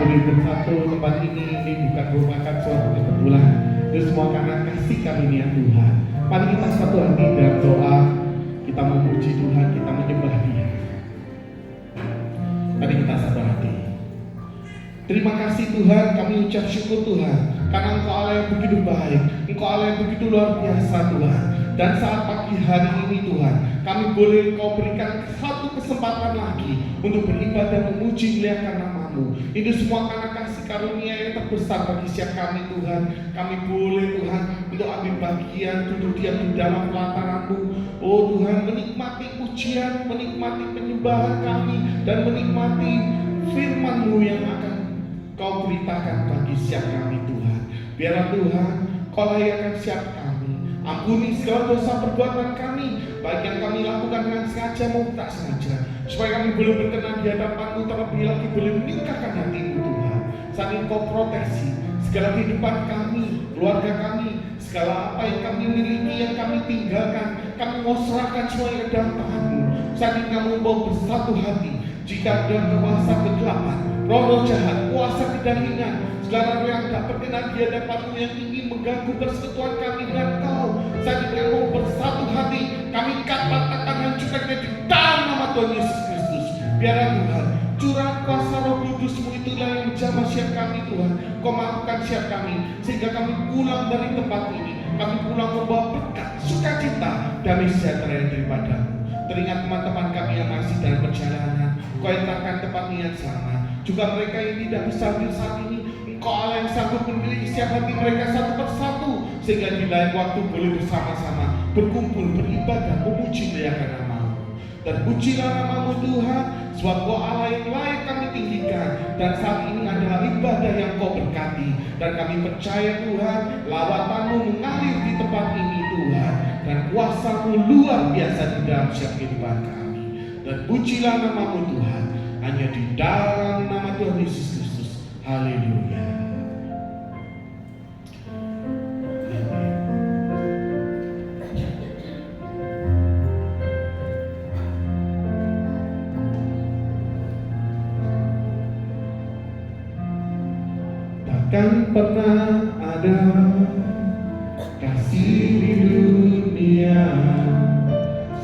boleh bersatu tempat ini bukan merupakan suatu kebetulan. Itu semua karena kasih karunia Tuhan. Mari kita satu hati dalam doa, kita memuji Tuhan, kita menyembah Dia. Mari kita satu hati. Terima kasih Tuhan, kami ucap syukur Tuhan, karena Engkau Allah yang begitu baik, Engkau Allah yang begitu luar biasa Tuhan. Dan saat pagi hari ini Tuhan, kami boleh Engkau berikan satu kesempatan lagi untuk beribadah memuji muliakan nama-Mu. Ini semua karena kasih karunia yang terbesar bagi setiap kami Tuhan. Kami boleh Tuhan untuk ambil bagian, duduk diam di dalam pelataran-Mu. Oh Tuhan, menikmati pujian, menikmati penyembahan kami, dan menikmati firman-Mu yang akan Kau beritakan bagi setiap kami Tuhan. Biarlah Tuhan, Kau layakkan setiap kami. Ampuni segala dosa perbuatan kami, baik yang kami lakukan dengan sengaja maupun tak sengaja, supaya kami boleh berkenan di hadapan-Mu, terlebih lagi boleh meningkatkan hati-Mu Tuhan. Saat ini Kau proteksi segala kehidupan kami, keluarga kami, segala apa yang kami miliki, yang kami tinggalkan, kami mau serahkan semuanya ke dalam tangan-Mu. Saat ini kami mau bersatu hati. Jika ada kuasa kegelapan, roh jahat, kuasa kedagingan, segala roh yang tak berkenan di hadapan-Mu yang ingin mengganggu persekutuan kami dengan Kau, saat ini kami mau bersatu hati, kami katakan hancurkannya di dalam nama Tuhan Yesus Kristus. Biarlah Tuhan, curah kuasa Roh Kudus-Mu itulah yang menjamah setiap kami Tuhan. Kau mampukan setiap kami, sehingga kami pulang dari tempat ini, kami pulang membawa berkat, sukacita, damai sejahtera yang daripada-Mu. Teringat teman-teman kami yang masih dalam perjalanan, Kau entarkan tempat niat selamat. Juga mereka yang tidak bisa hadir saat ini, Engkau Allah yang sanggup memiliki setiap hati mereka satu persatu, sehingga di lain waktu boleh bersama-sama berkumpul, beribadah, memuji muliakan nama-Mu. Dan pujilah nama-Mu Tuhan, sebab Kau Allah yang layak kami tinggikan. Dan saat ini adalah ibadah yang Kau berkati. Dan kami percaya Tuhan, lawatan-Mu mengalir di tempat ini Tuhan, dan kuasa-Mu luar biasa di dalam setiap kehidupan kami. Dan pujilah nama-Mu Tuhan, hanya di dalam nama Tuhan Yesus Kristus. Haleluya. Takkan pernah ada kasih di dunia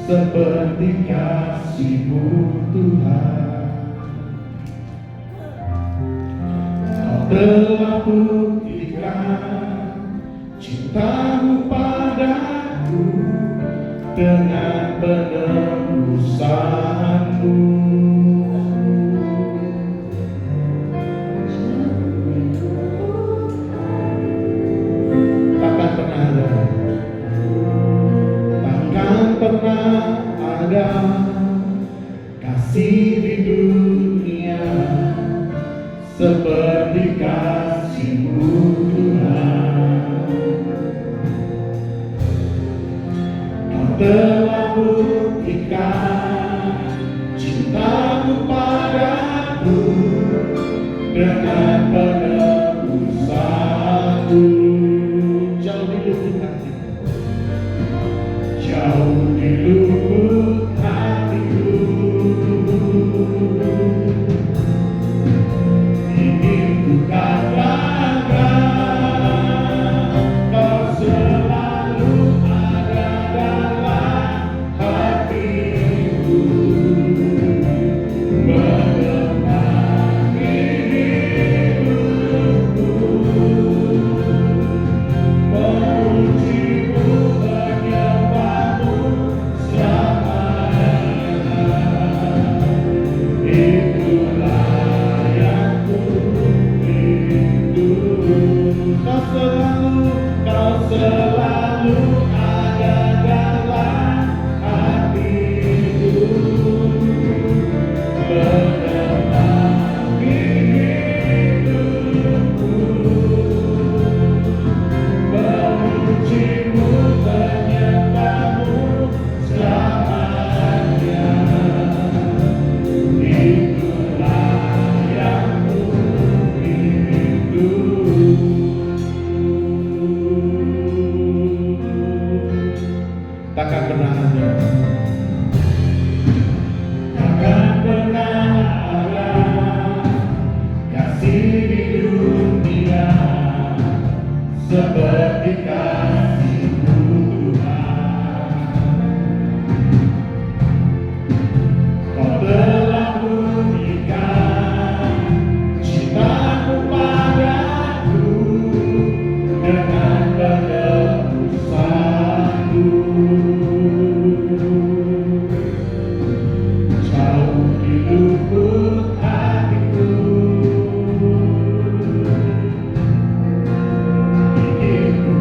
seperti kasih-Mu Tuhan. Kau telah buktikan cinta-Mu padaku dengan penebusan-Mu. Pernah ada kasih di dunia seperti kasih-Mu Tuhan. Kau telah buktikan cinta-Mu padaku dengan penebusan-Mu. Jauh di lubuk hati, jauh di lubuk hatiku, ingin ku katakan, Kau selalu ada dalam hatiku, menemani hidupku, memuji-Mu, menyembah-Mu selamanya. Itulah yang ku pilih. di dunia seperti kasih-Mu Tuhan. Kau telah buktikan cinta-Mu padaku dengan penebusan-Mu. Jauh di lubuk hatiku ingin ku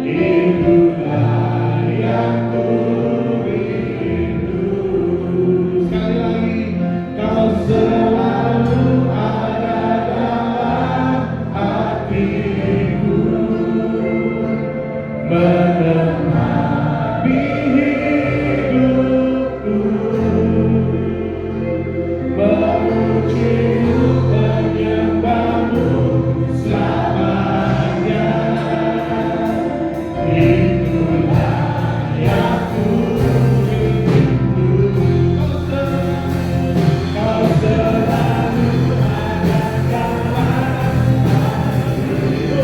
itulah yang ku rindu. Sekali lagi, kau selalu ada dalam hatiku, menemani hidupku, memujimu, menyembahmu selamanya. Itulah yang ku rindu. Kau selalu ada dalam hatiku,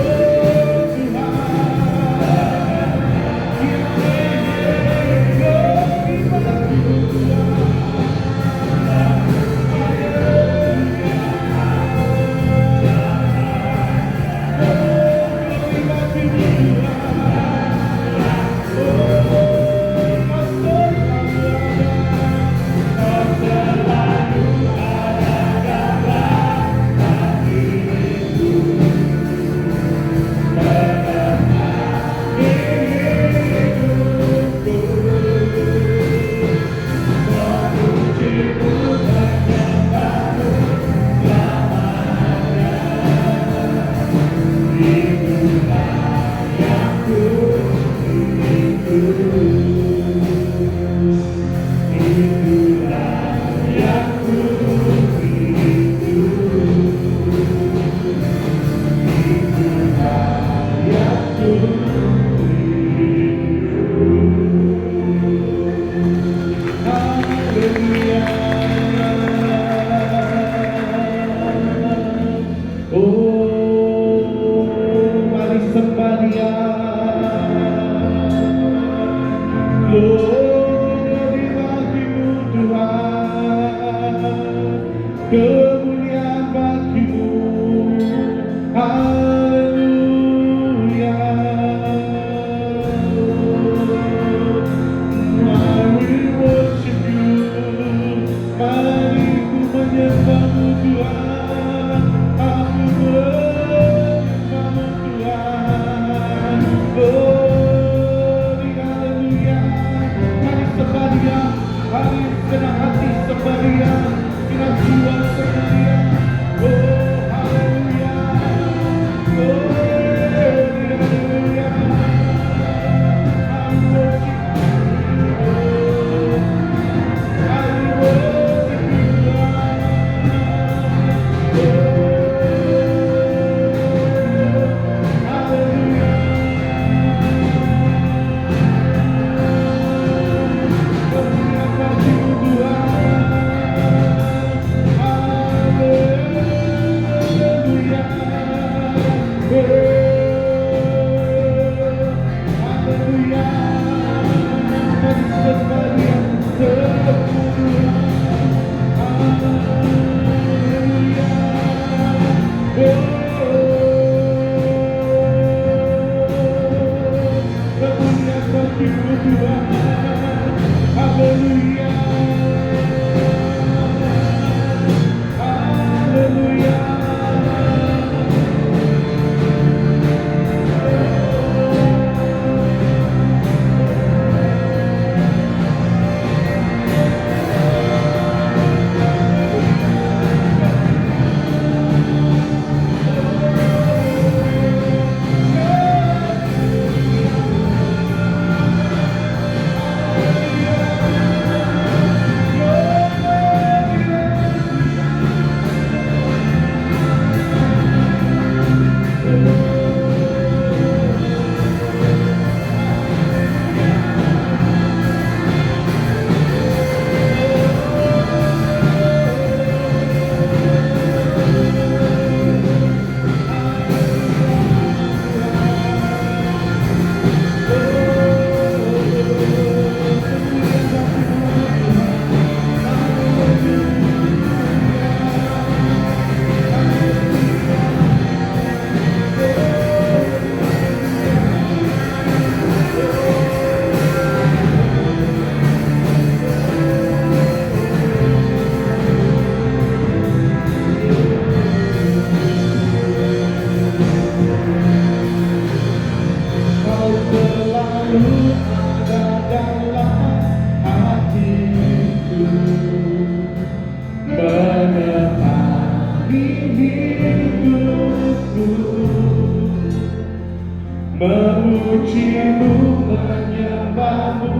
memujimu, menyembahmu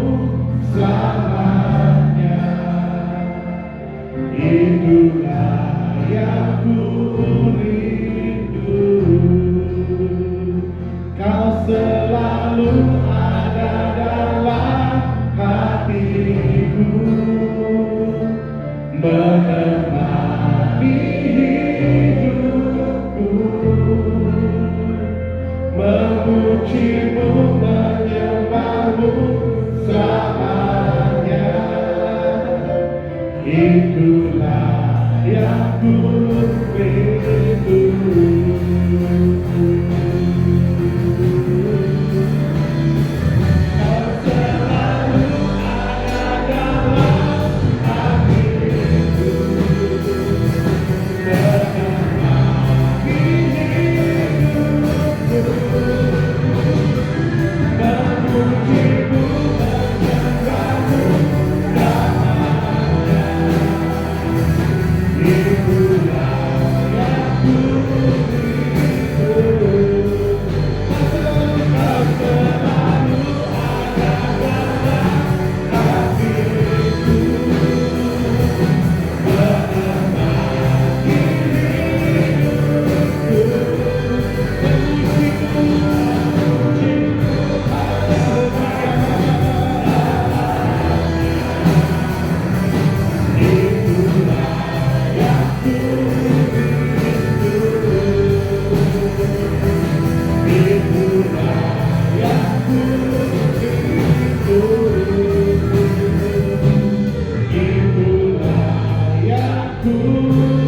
selamanya. Itulah yang ku rindu, kau selalu ada dalam hatiku, menemani hidupku, memujimu, menyembahmu selamanya. Itulah yang ku rindu. Kau selalu ada dalam hatiku, menemani hidupku, memujimu, menyembahmu selamanya. Itulah yang ku rindu. Kau selalu ada dalam hatiku, menemani hidupku, memujimu, itulah yang ku rindu. Itulah yang ku rindu. Itulah yang ku rindu.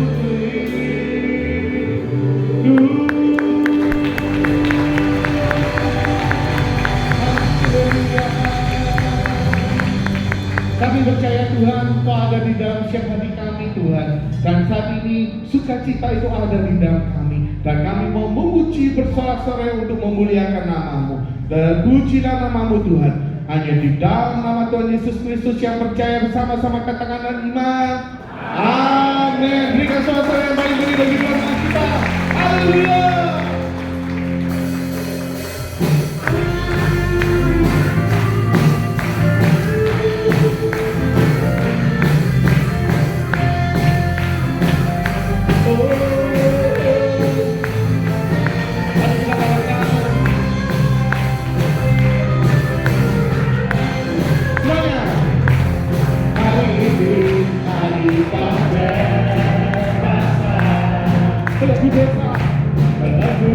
Kami percaya Tuhan, Kau ada di dalam setiap hati kami Tuhan. Dan saat ini sukacita itu ada di dalam kami. Dan kami mau memuji bersorak-sorai untuk memuliakan nama-Mu. Dan pujilah nama-Mu Tuhan. Hanya di dalam nama Tuhan Yesus Kristus yang percaya bersama-sama katakan dan iman. Amin. Berikan sorak-sorai yang baik bagi Tuhan kita. Haleluya. Lagu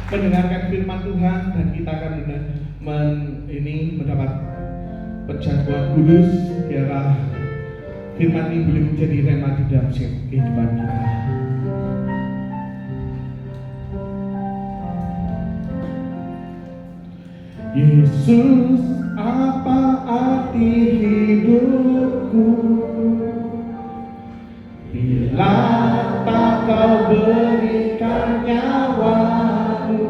mendengarkan firman Tuhan dan kita akan mendapat perjamuan kudus, biarlah firman ini boleh menjadi rema di dalam kehidupan kita. Yesus, apa arti hidupku bila tak kau berikan nyawamu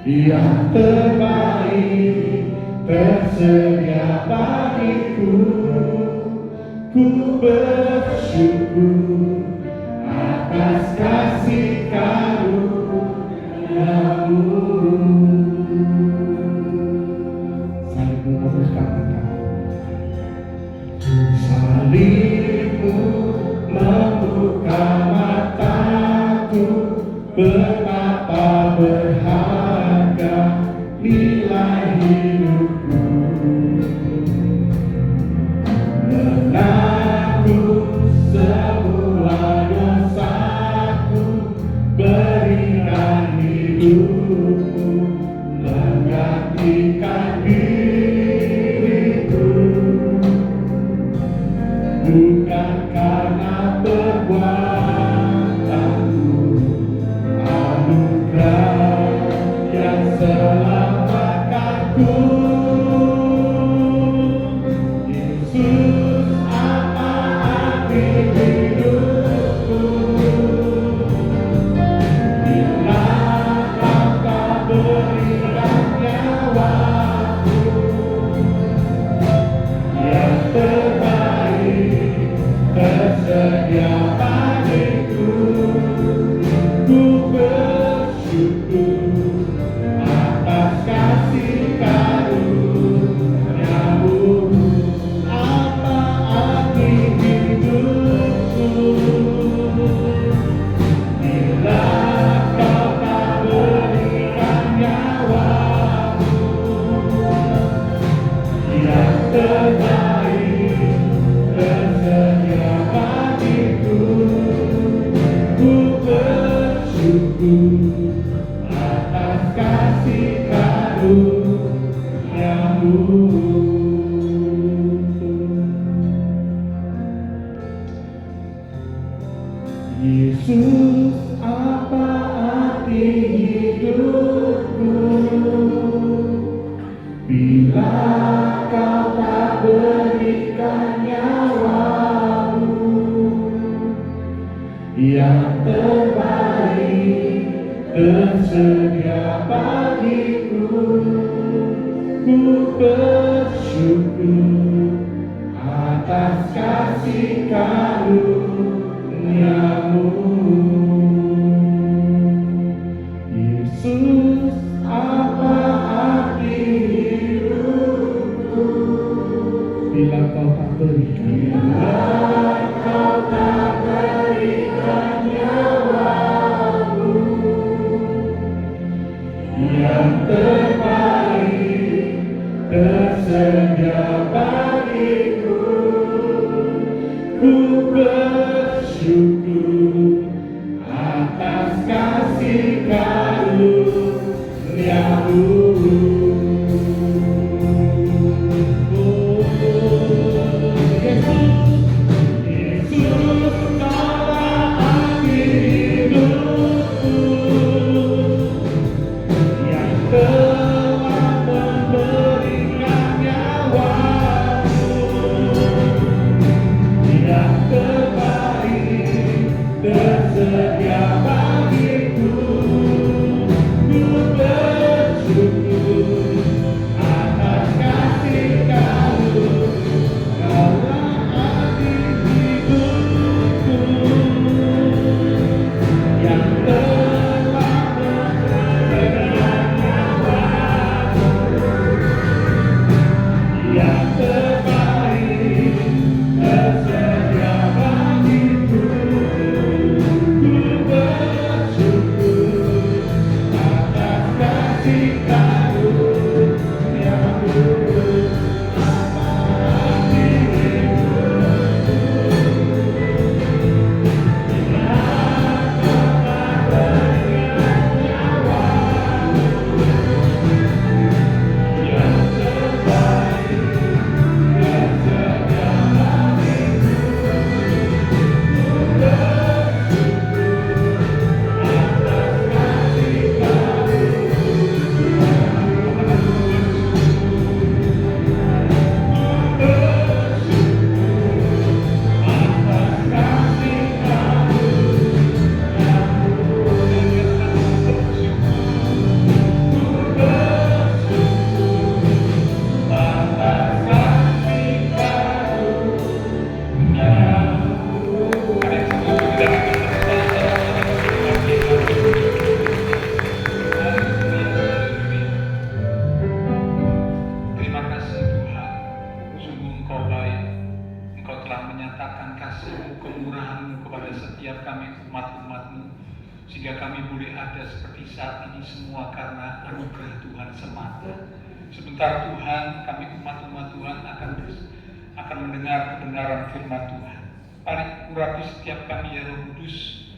yang terbaik tersedia bagiku. Ku bersyukur atas kasih karunia-Mu. Saling memutuskan mata. Salibmu membuka mataku, betapa berharga nilai hidupku. Menanggung semua dosaku, berikan hidupku, menggantikan diriku. Bukan karena perbuatanku, anugerah yang selamatkanku. Yesus, apa arti hidupku bila Kau tak berikan nyawamu yang terbaik tersedia bagiku. Ku bersyukur atas kasih karunia-Mu. Apa arti hidupku bila Kau tak berikan nyawamu yang terbaik tersedia bagiku. Ku bersyukur atas kasih karunia-Mu. Yesus, apa arti hidupku bila Kau tak berikan nyawamu yang terbaik tersedia bagiku. Ku bersyukur atas kasih karunia-Mu. Yesus, apa arti hidupku bila Kau tak berikan, Kau tak berikan nyawamu yang terbaik tersedia bagiku. Ku bersyukur atas kasih karunia-Mu. Yesus, Kaulah arti hidupku yang telah memberikan nyawamu yang terbaik tersedia bagiku. Ku bersyukur boleh ada seperti saat ini semua karena anugerah Tuhan semata. Sebentar Tuhan, kami umat-umat Tuhan akan mendengar kebenaran firman Tuhan. Mari urapi setiap kami ya Roh Kudus,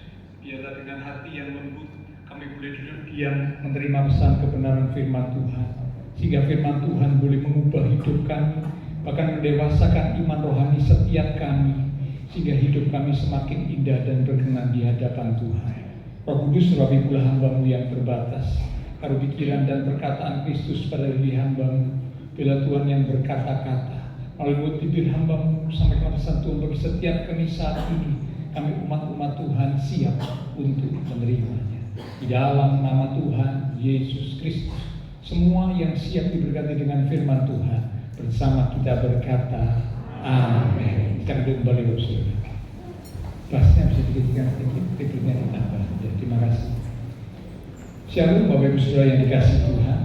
biarlah dengan hati yang lembut kami boleh duduk diam menerima pesan kebenaran firman Tuhan, sehingga firman Tuhan boleh mengubah hidup kami, bahkan mendewasakan iman rohani setiap kami, sehingga hidup kami semakin indah dan berkenan di hadapan Tuhan. Roh Kudus, urapi pula hamba-Mu yang terbatas, karuh pikiran dan perkataan Kristus pada diri hamba-Mu. Bila Tuhan yang berkata-kata melalui bibir hamba-Mu, sampaikan pesan Tuhan bagi setiap kami saat ini. Kami umat-umat Tuhan siap untuk menerimanya. Di dalam nama Tuhan Yesus Kristus, semua yang siap diberkati dengan firman Tuhan, bersama kita berkata amin. Kita duduk kembali bersama. Bahasnya bisa dikit-dikit ditambah. Ya, terima kasih. Shalom Bapak Ibu Saudara yang dikasihi Tuhan.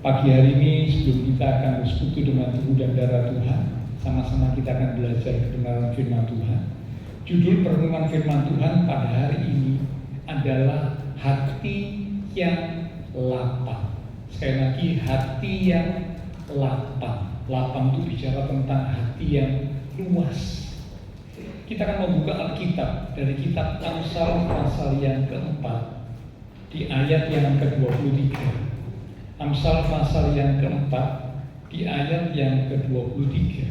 Pagi hari ini sebelum kita akan bersekutu dengan tubuh dan darah Tuhan, sama-sama kita akan belajar kebenaran firman Tuhan. Judul perenungan firman Tuhan pada hari ini adalah hati yang lapang. Sekali lagi, hati yang lapang. Lapang itu bicara tentang hati yang luas. Kita akan membuka Alkitab dari kitab Amsal pasal yang keempat di ayat yang ke-23. Amsal pasal yang keempat di ayat yang ke-23.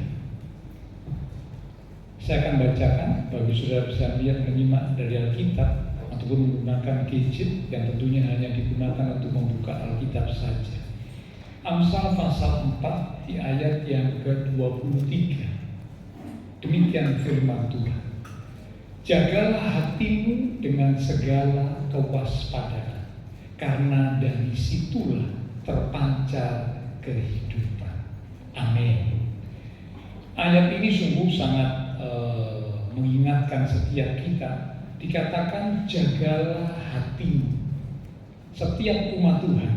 Saya akan bacakan bagi saudara bisa lihat, menyimak dari Alkitab ataupun menggunakan gadget yang tentunya hanya digunakan untuk membuka Alkitab saja. Amsal pasal 4 di ayat yang ke-23. Demikian firman Tuhan. Jagalah hatimu dengan segala kewaspadaan, karena dari situlah terpancar kehidupan. Amin. Ayat ini sungguh sangat mengingatkan setiap kita. Dikatakan jagalah hatimu. Setiap umat Tuhan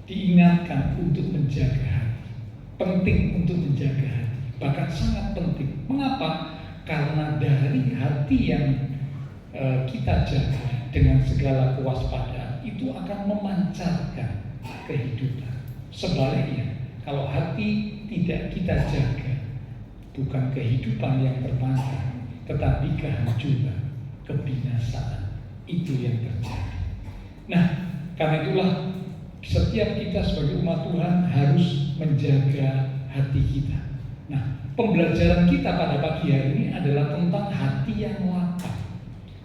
diingatkan untuk menjaga hati. Penting untuk menjaga hati. Bahkan sangat penting. Mengapa? Karena dari hati yang kita jaga dengan segala kewaspadaan itu akan memancarkan kehidupan. Sebaliknya, kalau hati tidak kita jaga, bukan kehidupan yang terpancar, tetapi kehancuran, kebinasaan, itu yang terjadi. Nah, karena itulah setiap kita sebagai umat Tuhan harus menjaga hati kita. Nah, pembelajaran kita pada pagi hari ini adalah tentang hati yang lapang.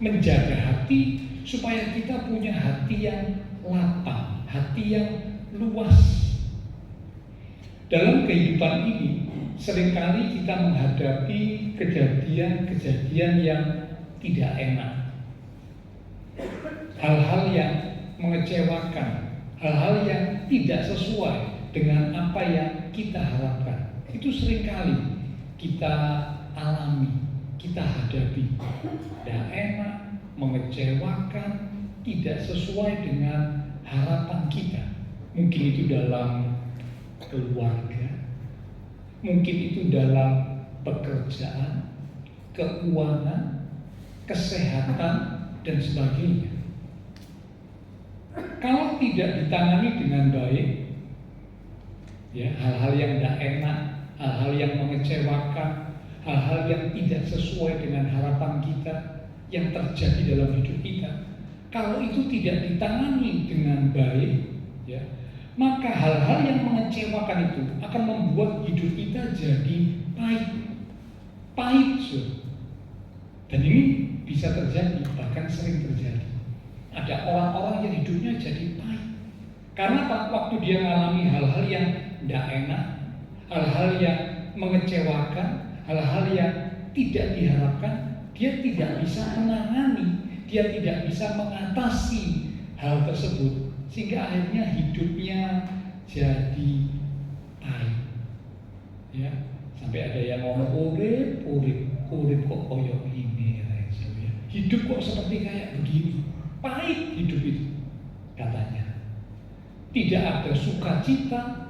Menjaga hati supaya kita punya hati yang lapang, hati yang luas. Dalam kehidupan ini seringkali kita menghadapi kejadian-kejadian yang tidak enak, hal-hal yang mengecewakan, hal-hal yang tidak sesuai dengan apa yang kita harapkan. Itu seringkali kita alami, kita hadapi. Tidak enak, mengecewakan, tidak sesuai dengan harapan kita. Mungkin itu dalam keluarga, mungkin itu dalam pekerjaan, keuangan, kesehatan, dan sebagainya. Kalau tidak ditangani dengan baik, ya, hal-hal yang tidak enak, hal-hal yang mengecewakan, hal-hal yang tidak sesuai dengan harapan kita yang terjadi dalam hidup kita, kalau itu tidak ditangani dengan baik, ya, maka hal-hal yang mengecewakan itu akan membuat hidup kita jadi pahit, dan ini bisa terjadi, bahkan sering terjadi. Ada orang-orang yang hidupnya jadi pahit karena waktu dia mengalami hal-hal yang tidak enak, hal-hal yang mengecewakan, hal-hal yang tidak diharapkan, dia tidak bisa menangani, dia tidak bisa mengatasi hal tersebut, sehingga akhirnya hidupnya jadi pahit. Ya, sampai ada yang ngomong urip kok koyok ini, hidup kok seperti kayak begini, pahit hidup itu katanya. Tidak ada sukacita,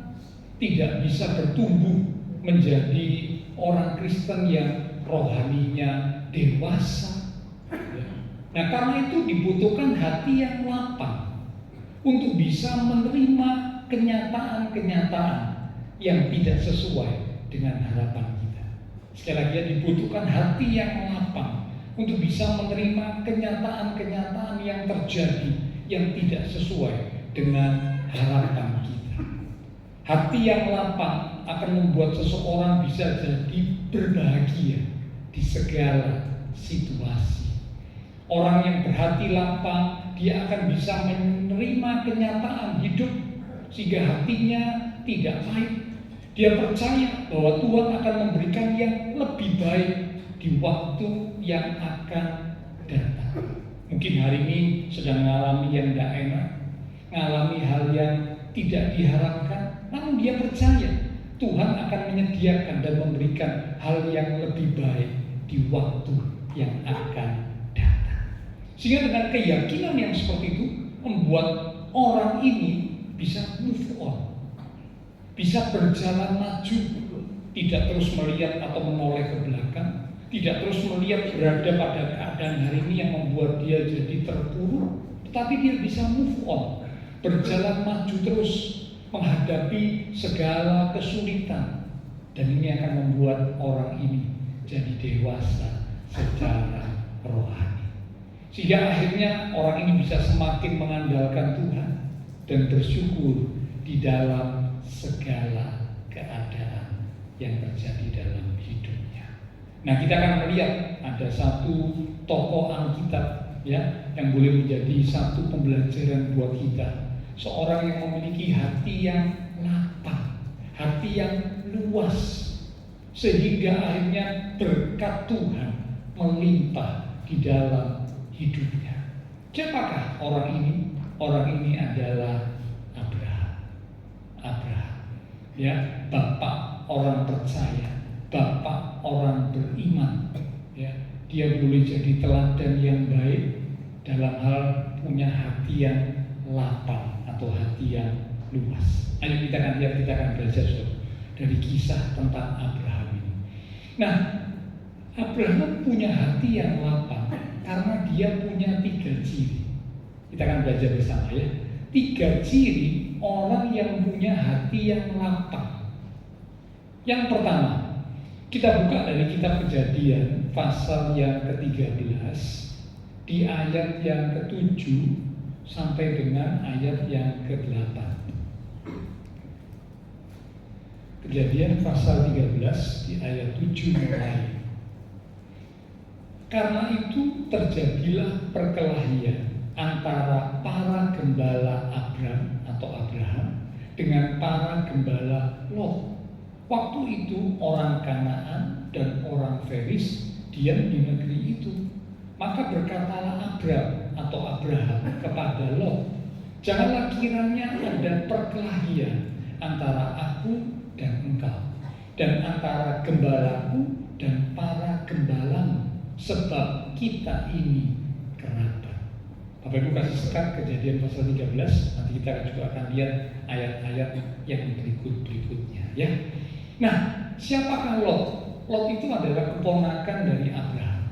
tidak bisa bertumbuh menjadi orang Kristen yang rohaninya dewasa, ya. Nah, karena itu dibutuhkan hati yang lapang untuk bisa menerima kenyataan-kenyataan yang tidak sesuai dengan harapan kita. Sekali lagi ya, dibutuhkan hati yang lapang untuk bisa menerima kenyataan-kenyataan yang terjadi yang tidak sesuai dengan harapan kita. Hati yang lapang akan membuat seseorang bisa jadi berbahagia di segala situasi. Orang yang berhati lapang, dia akan bisa menerima kenyataan hidup sehingga hatinya tidak pahit. Dia percaya bahwa Tuhan akan memberikan yang lebih baik di waktu yang akan datang. Mungkin hari ini sedang mengalami yang tidak enak, mengalami hal yang tidak diharapkan, namun dia percaya Tuhan akan menyediakan dan memberikan hal yang lebih baik di waktu yang akan datang. Sehingga dengan keyakinan yang seperti itu membuat orang ini bisa move on, bisa berjalan maju, tidak terus melihat atau menoleh ke belakang, tidak terus melihat berada pada keadaan hari ini yang membuat dia jadi terpuruk, tetapi dia bisa move on, berjalan maju terus menghadapi segala kesulitan, dan ini akan membuat orang ini jadi dewasa secara rohani. Sehingga akhirnya orang ini bisa semakin mengandalkan Tuhan dan bersyukur di dalam segala keadaan yang terjadi dalam hidupnya. Nah, kita akan melihat ada satu tokoh Alkitab ya yang boleh menjadi satu pembelajaran buat kita. Seorang yang memiliki hati yang lapang, hati yang luas, sehingga akhirnya berkat Tuhan melimpah di dalam hidupnya. Siapakah orang ini? Orang ini adalah Abraham. Ya, bapak orang percaya, bapak orang beriman. Ya, dia boleh jadi teladan yang baik dalam hal punya hati yang lapang atau hati yang luas. Ayo kita akan lihat, kita akan belajar dari kisah tentang Abraham ini. Nah, Abraham punya hati yang lapang karena dia punya 3 ciri. Kita akan belajar bersama ya. 3 ciri orang yang punya hati yang lapang. Yang pertama, kita buka dari kitab Kejadian pasal yang ke-13 di ayat yang ke-7 sampai dengan ayat yang ke-8. Kejadian pasal 13 di ayat 7 mulai. Karena itu terjadilah perkelahian antara para gembala Abraham dengan para gembala Lot. Waktu itu orang Kanaan dan orang Feris diam di negeri itu. Maka berkatalah Abraham kepada Lot, janganlah kiranya ada perkelahian antara aku dan engkau, dan antara gembalaku dan para gembalamu, sebab kita ini kerabat. Bapak Ibu kasih sekat Kejadian pasal 13. Nanti kita juga akan lihat ayat-ayat yang berikutnya ya. Nah, siapakah Lot? Lot itu adalah keponakan dari Abraham.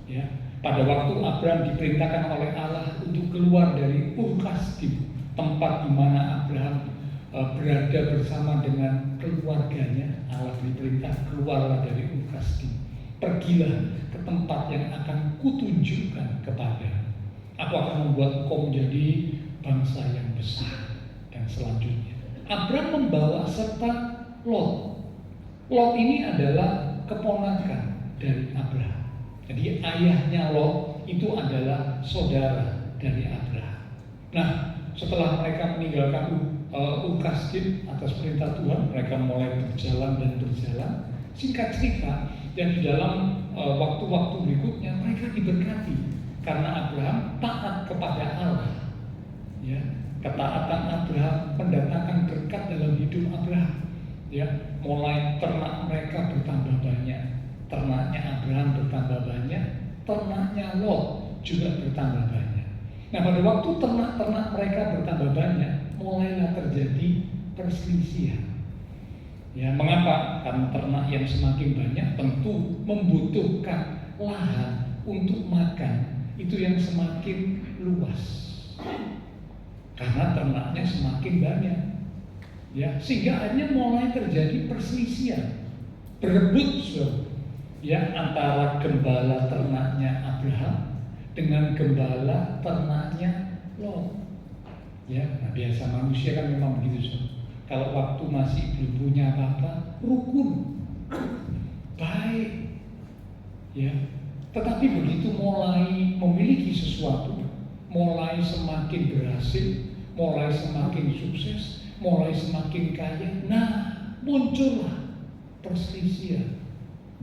Ya, pada waktu Abraham diperintahkan oleh Allah untuk keluar dari Ur Kasdim, tempat di mana Abraham berada bersama dengan keluarganya, Allah diperintah keluarlah dari Ur Kasdim, pergilah ke tempat yang akan kutunjukkan kepadamu. Aku akan membuat engkau menjadi bangsa yang besar. Dan selanjutnya Abraham membawa serta Lot. Lot ini adalah keponakan dari Abraham. Jadi ayahnya Lot itu adalah saudara dari Abraham. Nah, setelah mereka meninggalkan Ur Kasdim atas perintah Tuhan, mereka mulai berjalan. Singkat cerita, dan di dalam waktu-waktu berikutnya mereka diberkati karena Abraham taat kepada Allah. Ya, ketaatan Abraham mendatangkan berkat dalam hidup Abraham. Ya, mulai ternak mereka bertambah banyak, ternaknya Abraham bertambah banyak, ternaknya Lot juga bertambah banyak. Nah, pada waktu ternak-ternak mereka bertambah banyak, mulailah terjadi perselisihan. Ya, mengapa? Karena ternak yang semakin banyak tentu membutuhkan lahan untuk makan itu yang semakin luas. Karena ternaknya semakin banyak. Ya, sehingga akhirnya mulai terjadi perselisihan, berebut ya, antara gembala ternaknya Abraham dengan gembala ternaknya Lot. Ya, nah biasa manusia kan memang begitu. Kalau waktu masih belum punya apa-apa, rukun, baik, ya. Tetapi begitu mulai memiliki sesuatu, mulai semakin berhasil, mulai semakin sukses, mulai semakin kaya, nah muncullah perselisihan,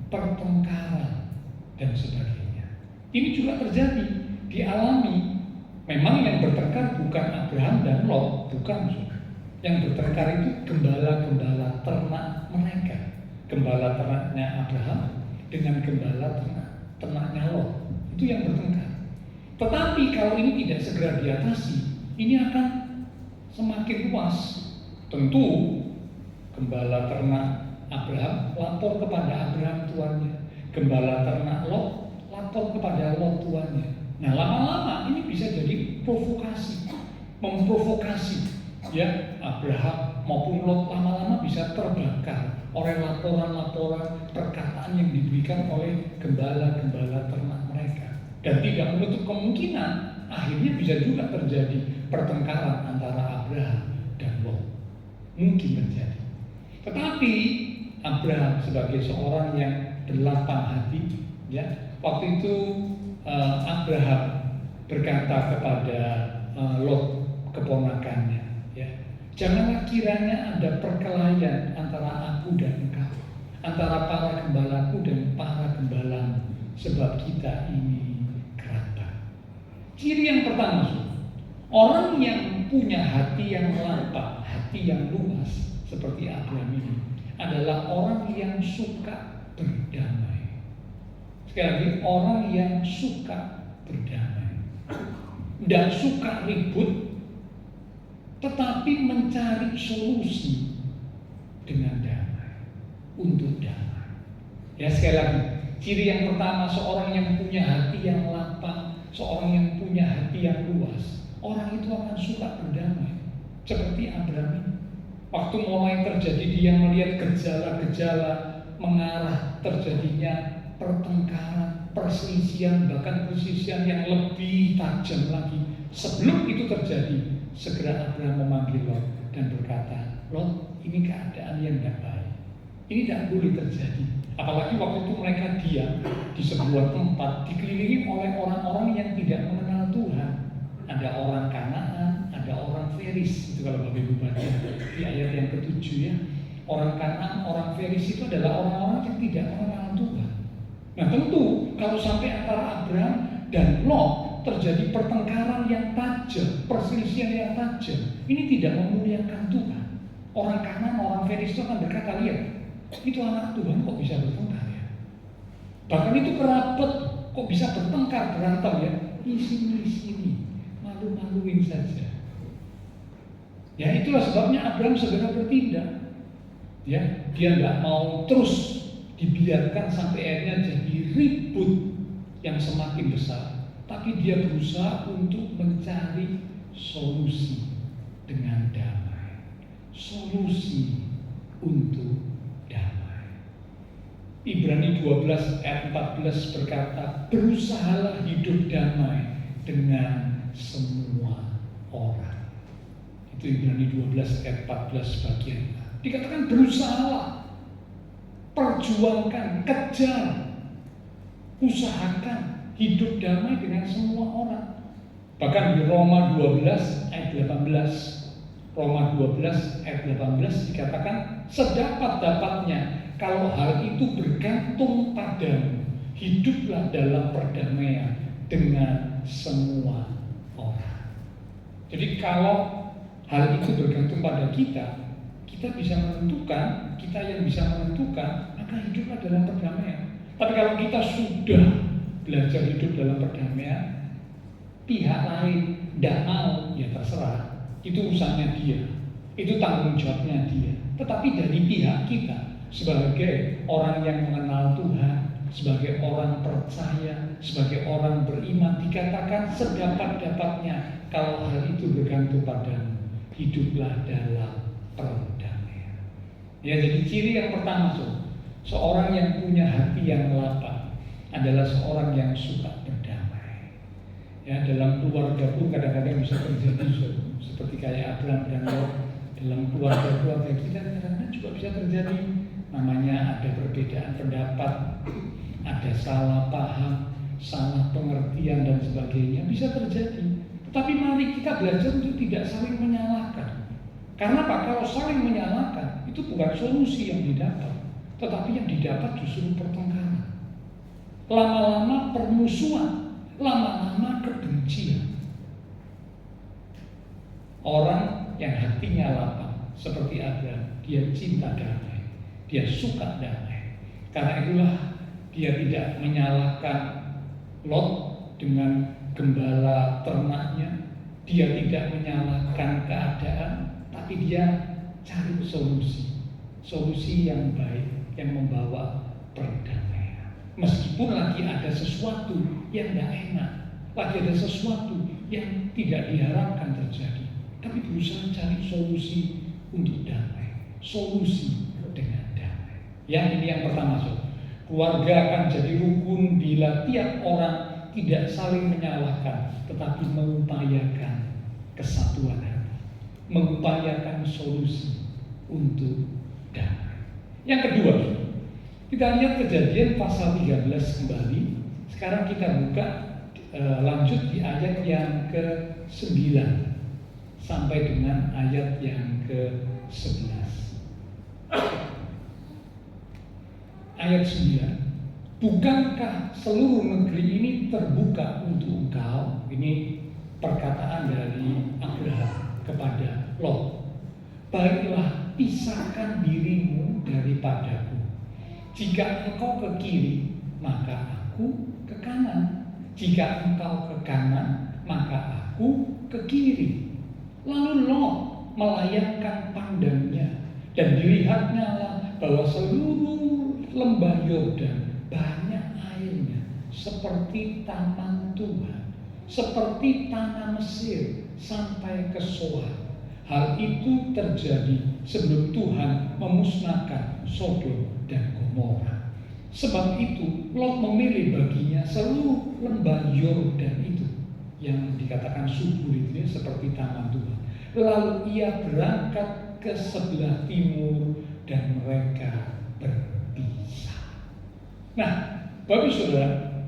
pertengkaran, dan sebagainya. Ini juga terjadi, dialami. Memang yang bertengkar bukan Abraham dan Lot, bukan. Yang bertengkar itu gembala-gembala ternak mereka. Gembala ternaknya Abraham dengan gembala ternaknya Lot. Itu yang bertengkar. Tetapi kalau ini tidak segera diatasi, ini akan semakin luas. Tentu gembala ternak Abraham lapor kepada Abraham tuannya, gembala ternak Lot lapor kepada Lot tuannya. Nah, lama-lama ini bisa jadi provokasi, memprovokasi, ya, Abraham maupun Lot lama-lama bisa terbakar oleh laporan-laporan perkataan yang diberikan oleh gembala-gembala ternak mereka. Dan tidak menutup kemungkinan akhirnya bisa juga terjadi pertengkaran antara Abraham dan Lot. Mungkin terjadi. Tetapi Abraham sebagai seorang yang berlapang hati, ya, waktu itu Abraham berkata kepada Lot keponakannya, ya, janganlah kiranya ada perkelahian antara aku dan engkau, antara para gembalaku dan para gembalamu, sebab kita ini kerabat. Ciri yang pertama, orang yang punya hati yang lapang, hati yang luas seperti Abraham ini adalah orang yang suka berdamai. Sekali lagi, orang yang suka berdamai, tidak suka ribut, tetapi mencari solusi dengan damai, untuk damai. Ya, sekali lagi, ciri yang pertama, seorang yang punya hati yang lapang, seorang yang punya hati yang luas, orang itu akan suka berdamai. Seperti Abraham ini, waktu mulai terjadi dia melihat gejala-gejala mengarah terjadinya pertengkaran, perselisihan, bahkan perselisihan yang lebih tajam lagi. Sebelum itu terjadi, segera Abraham memanggil Lot dan berkata, Lot, ini keadaan yang tidak baik. Ini tidak boleh terjadi. Apalagi waktu itu mereka diam di sebuah tempat dikelilingi oleh orang-orang yang tidak mengenal Tuhan. Ada orang Kanaan, ada orang Feris. Itu kalau Bapak Ibu baca di ayat yang ke-7, ya. Orang Kanaan, orang Feris itu adalah orang-orang yang tidak mengenal Tuhan. Nah, tentu kalau sampai antara Abraham dan Lot terjadi pertengkaran yang tajam, perselisihan yang tajam, ini tidak memuliakan Tuhan. Orang Kanaan, orang Feris itu akan berkata, lihat, itu anak Tuhan kok bisa bertengkar, ya. Bahkan itu kerabat kok bisa bertengkar, berantem, ya. Di sini, malu-maluin saja. Ya, itulah sebabnya Abraham segera bertindak. Ya, dia nggak mau terus dibiarkan sampai akhirnya jadi ribut yang semakin besar, tapi dia berusaha untuk mencari solusi dengan damai. Solusi untuk damai. Ibrani 12 ayat 14 berkata, berusahalah hidup damai dengan semua orang. Itu Ibrani 12 ayat 14 bagian A. Dikatakan berusahalah, perjuangkan, kejar, usahakan hidup damai dengan semua orang. Bahkan di Roma 12 ayat 18, Roma 12 ayat 18 dikatakan, sedapat-dapatnya kalau hal itu bergantung padamu, hiduplah dalam perdamaian dengan semua orang. Jadi kalau hal itu bergantung pada kita bisa menentukan, kita yang bisa menentukan, maka hiduplah dalam perdamaian. Tapi kalau kita sudah belajar hidup dalam perdamaian, pihak lain tidak mau, ya terserah, itu urusannya dia, itu tanggung jawabnya dia. Tetapi dari pihak kita sebagai orang yang mengenal Tuhan, sebagai orang percaya, sebagai orang beriman, dikatakan sedapat-dapatnya kalau hal itu bergantung padamu, hiduplah dalam perdamaian. Ya, jadi ciri yang pertama, seorang yang punya hati yang lapang adalah seorang yang suka berdamai. Ya, dalam keluarga pun kadang-kadang bisa terjadi seperti kayak Abraham dan Lot. Dalam keluarga kita kadang-kadang juga bisa terjadi, namanya ada perbedaan pendapat, ada salah paham, salah pengertian dan sebagainya, bisa terjadi. Tetapi mari kita belajar untuk tidak saling menyalahkan. Karena apa? Kalau saling menyalahkan, itu bukan solusi yang didapat, tetapi yang didapat justru pertengkaran. Lama-lama permusuhan, lama-lama kebencian. Orang yang hatinya lapang seperti Abraham, dia cinta damai, dia suka damai. Karena itulah dia tidak menyalahkan Lot dengan gembala ternaknya, dia tidak menyalahkan keadaan, tapi dia cari solusi yang baik yang membawa perdamaian. Meskipun lagi ada sesuatu yang tidak enak, lagi ada sesuatu yang tidak diharapkan terjadi, tapi berusaha cari solusi untuk damai, solusi dengan damai. Yang ini yang pertama, keluarga akan jadi rukun bila tiap orang tidak saling menyalahkan, tetapi mengupayakan kesatuan hati, mengupayakan solusi untuk damai. Yang kedua, kita lihat Kejadian pasal 13 kembali. Sekarang kita buka lanjut di ayat yang ke-9 sampai dengan ayat yang ke-11. Ayat 9. Bukankah seluruh negeri ini terbuka untuk engkau? Ini perkataan dari Abraham kepada Lot. Baiklah, pisahkan dirimu daripadaku. Jika engkau ke kiri, maka aku ke kanan. Jika engkau ke kanan, maka aku ke kiri. Lalu Lot melayangkan pandangnya, dan dilihatnya bahwa seluruh lembah Yordan banyak airnya, seperti taman Tuhan, seperti tanah Mesir sampai ke Soar. Hal itu terjadi sebelum Tuhan memusnahkan Sodom dan Gomora. Sebab itu Lot memilih baginya seluruh lembah Yordan itu, yang dikatakan subur itu ya, seperti taman Tuhan. Lalu ia berangkat ke sebelah timur dan mereka berpisah. Nah, Bapak Saudara,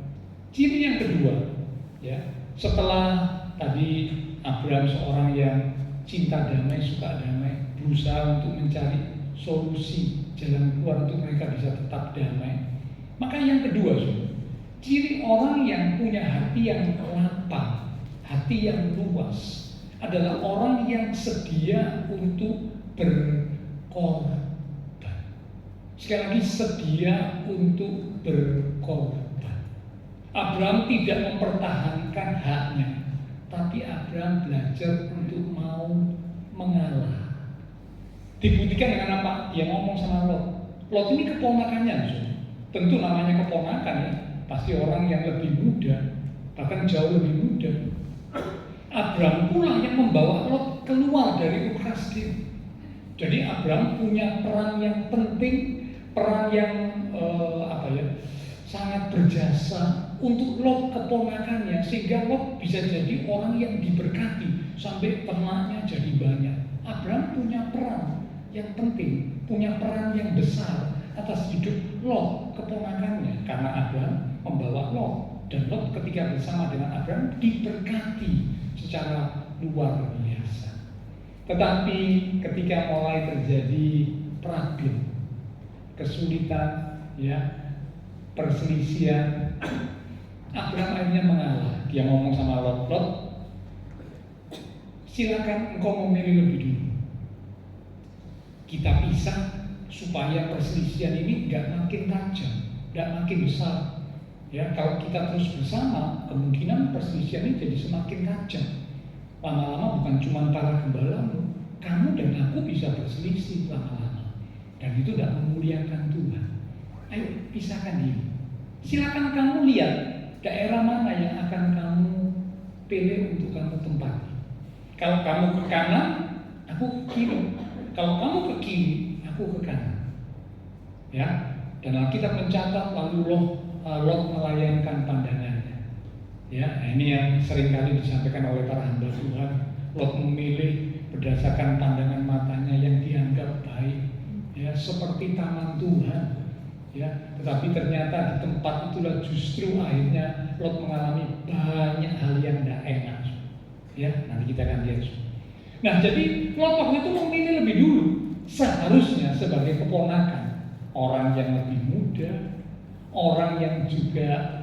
ciri yang kedua, ya, setelah tadi Abraham seorang yang cinta damai, suka damai, berusaha untuk mencari solusi jalan keluar untuk mereka bisa tetap damai. Maka yang kedua, ciri orang yang punya hati yang lapang, hati yang luas, adalah orang yang sedia untuk berkorban. Sekali lagi, sedia untuk berkorban. Abraham tidak mempertahankan haknya, tapi Abraham belajar untuk mau mengalah. Dibuktikan dengan apa? Dia ngomong sama Lot. Lot ini keponakannya, tentu namanya keponakan ya, pasti orang yang lebih muda, bahkan jauh lebih muda. Abraham pula yang membawa Lot keluar dari Ur Kasdim. Jadi Abraham punya peran yang penting, peran yang sangat berjasa untuk Lot keponakannya, sehingga Lot bisa jadi orang yang diberkati sampai ternaknya jadi banyak. Abraham punya peran yang penting, punya peran yang besar atas hidup Lot keponakannya, karena Abraham membawa Lot, dan Lot ketika bersama dengan Abraham diberkati secara luar biasa. Tetapi ketika mulai terjadi problem, kesulitan, ya, perselisihan, Abraham akhirnya mengalah. Dia ngomong sama Lot, Lot, silakan engkau memilih lebih dulu. Kita pisah supaya perselisihan ini nggak makin tajam, nggak makin besar. Ya, kalau kita terus bersama, kemungkinan perselisihan ini jadi semakin tajam. Lama-lama bukan cuma para gembalamu, kamu dan aku bisa berselisih lama-lama. Dan itu tidak memuliakan Tuhan. Ayo pisahkan diri. Silakan kamu lihat daerah mana yang akan kamu pilih untuk kamu tempati. Kalau kamu ke kanan, aku ke kiri. Kalau kamu ke kiri, aku ke kanan. Ya, dan Alkitab mencatat lalu Lot melayangkan pandangannya. Ya, nah ini yang seringkali disampaikan oleh para hamba Tuhan. Lot memilih berdasarkan pandangan matanya yang dianggap baik, ya, seperti taman Tuhan. Ya, tetapi ternyata di tempat itulah justru akhirnya Lot mengalami banyak hal yang tidak enak. Ya, nanti kita akan lihat. Nah, jadi Lot waktu itu memilih lebih dulu. Seharusnya sebagai keponakan, orang yang lebih muda, orang yang juga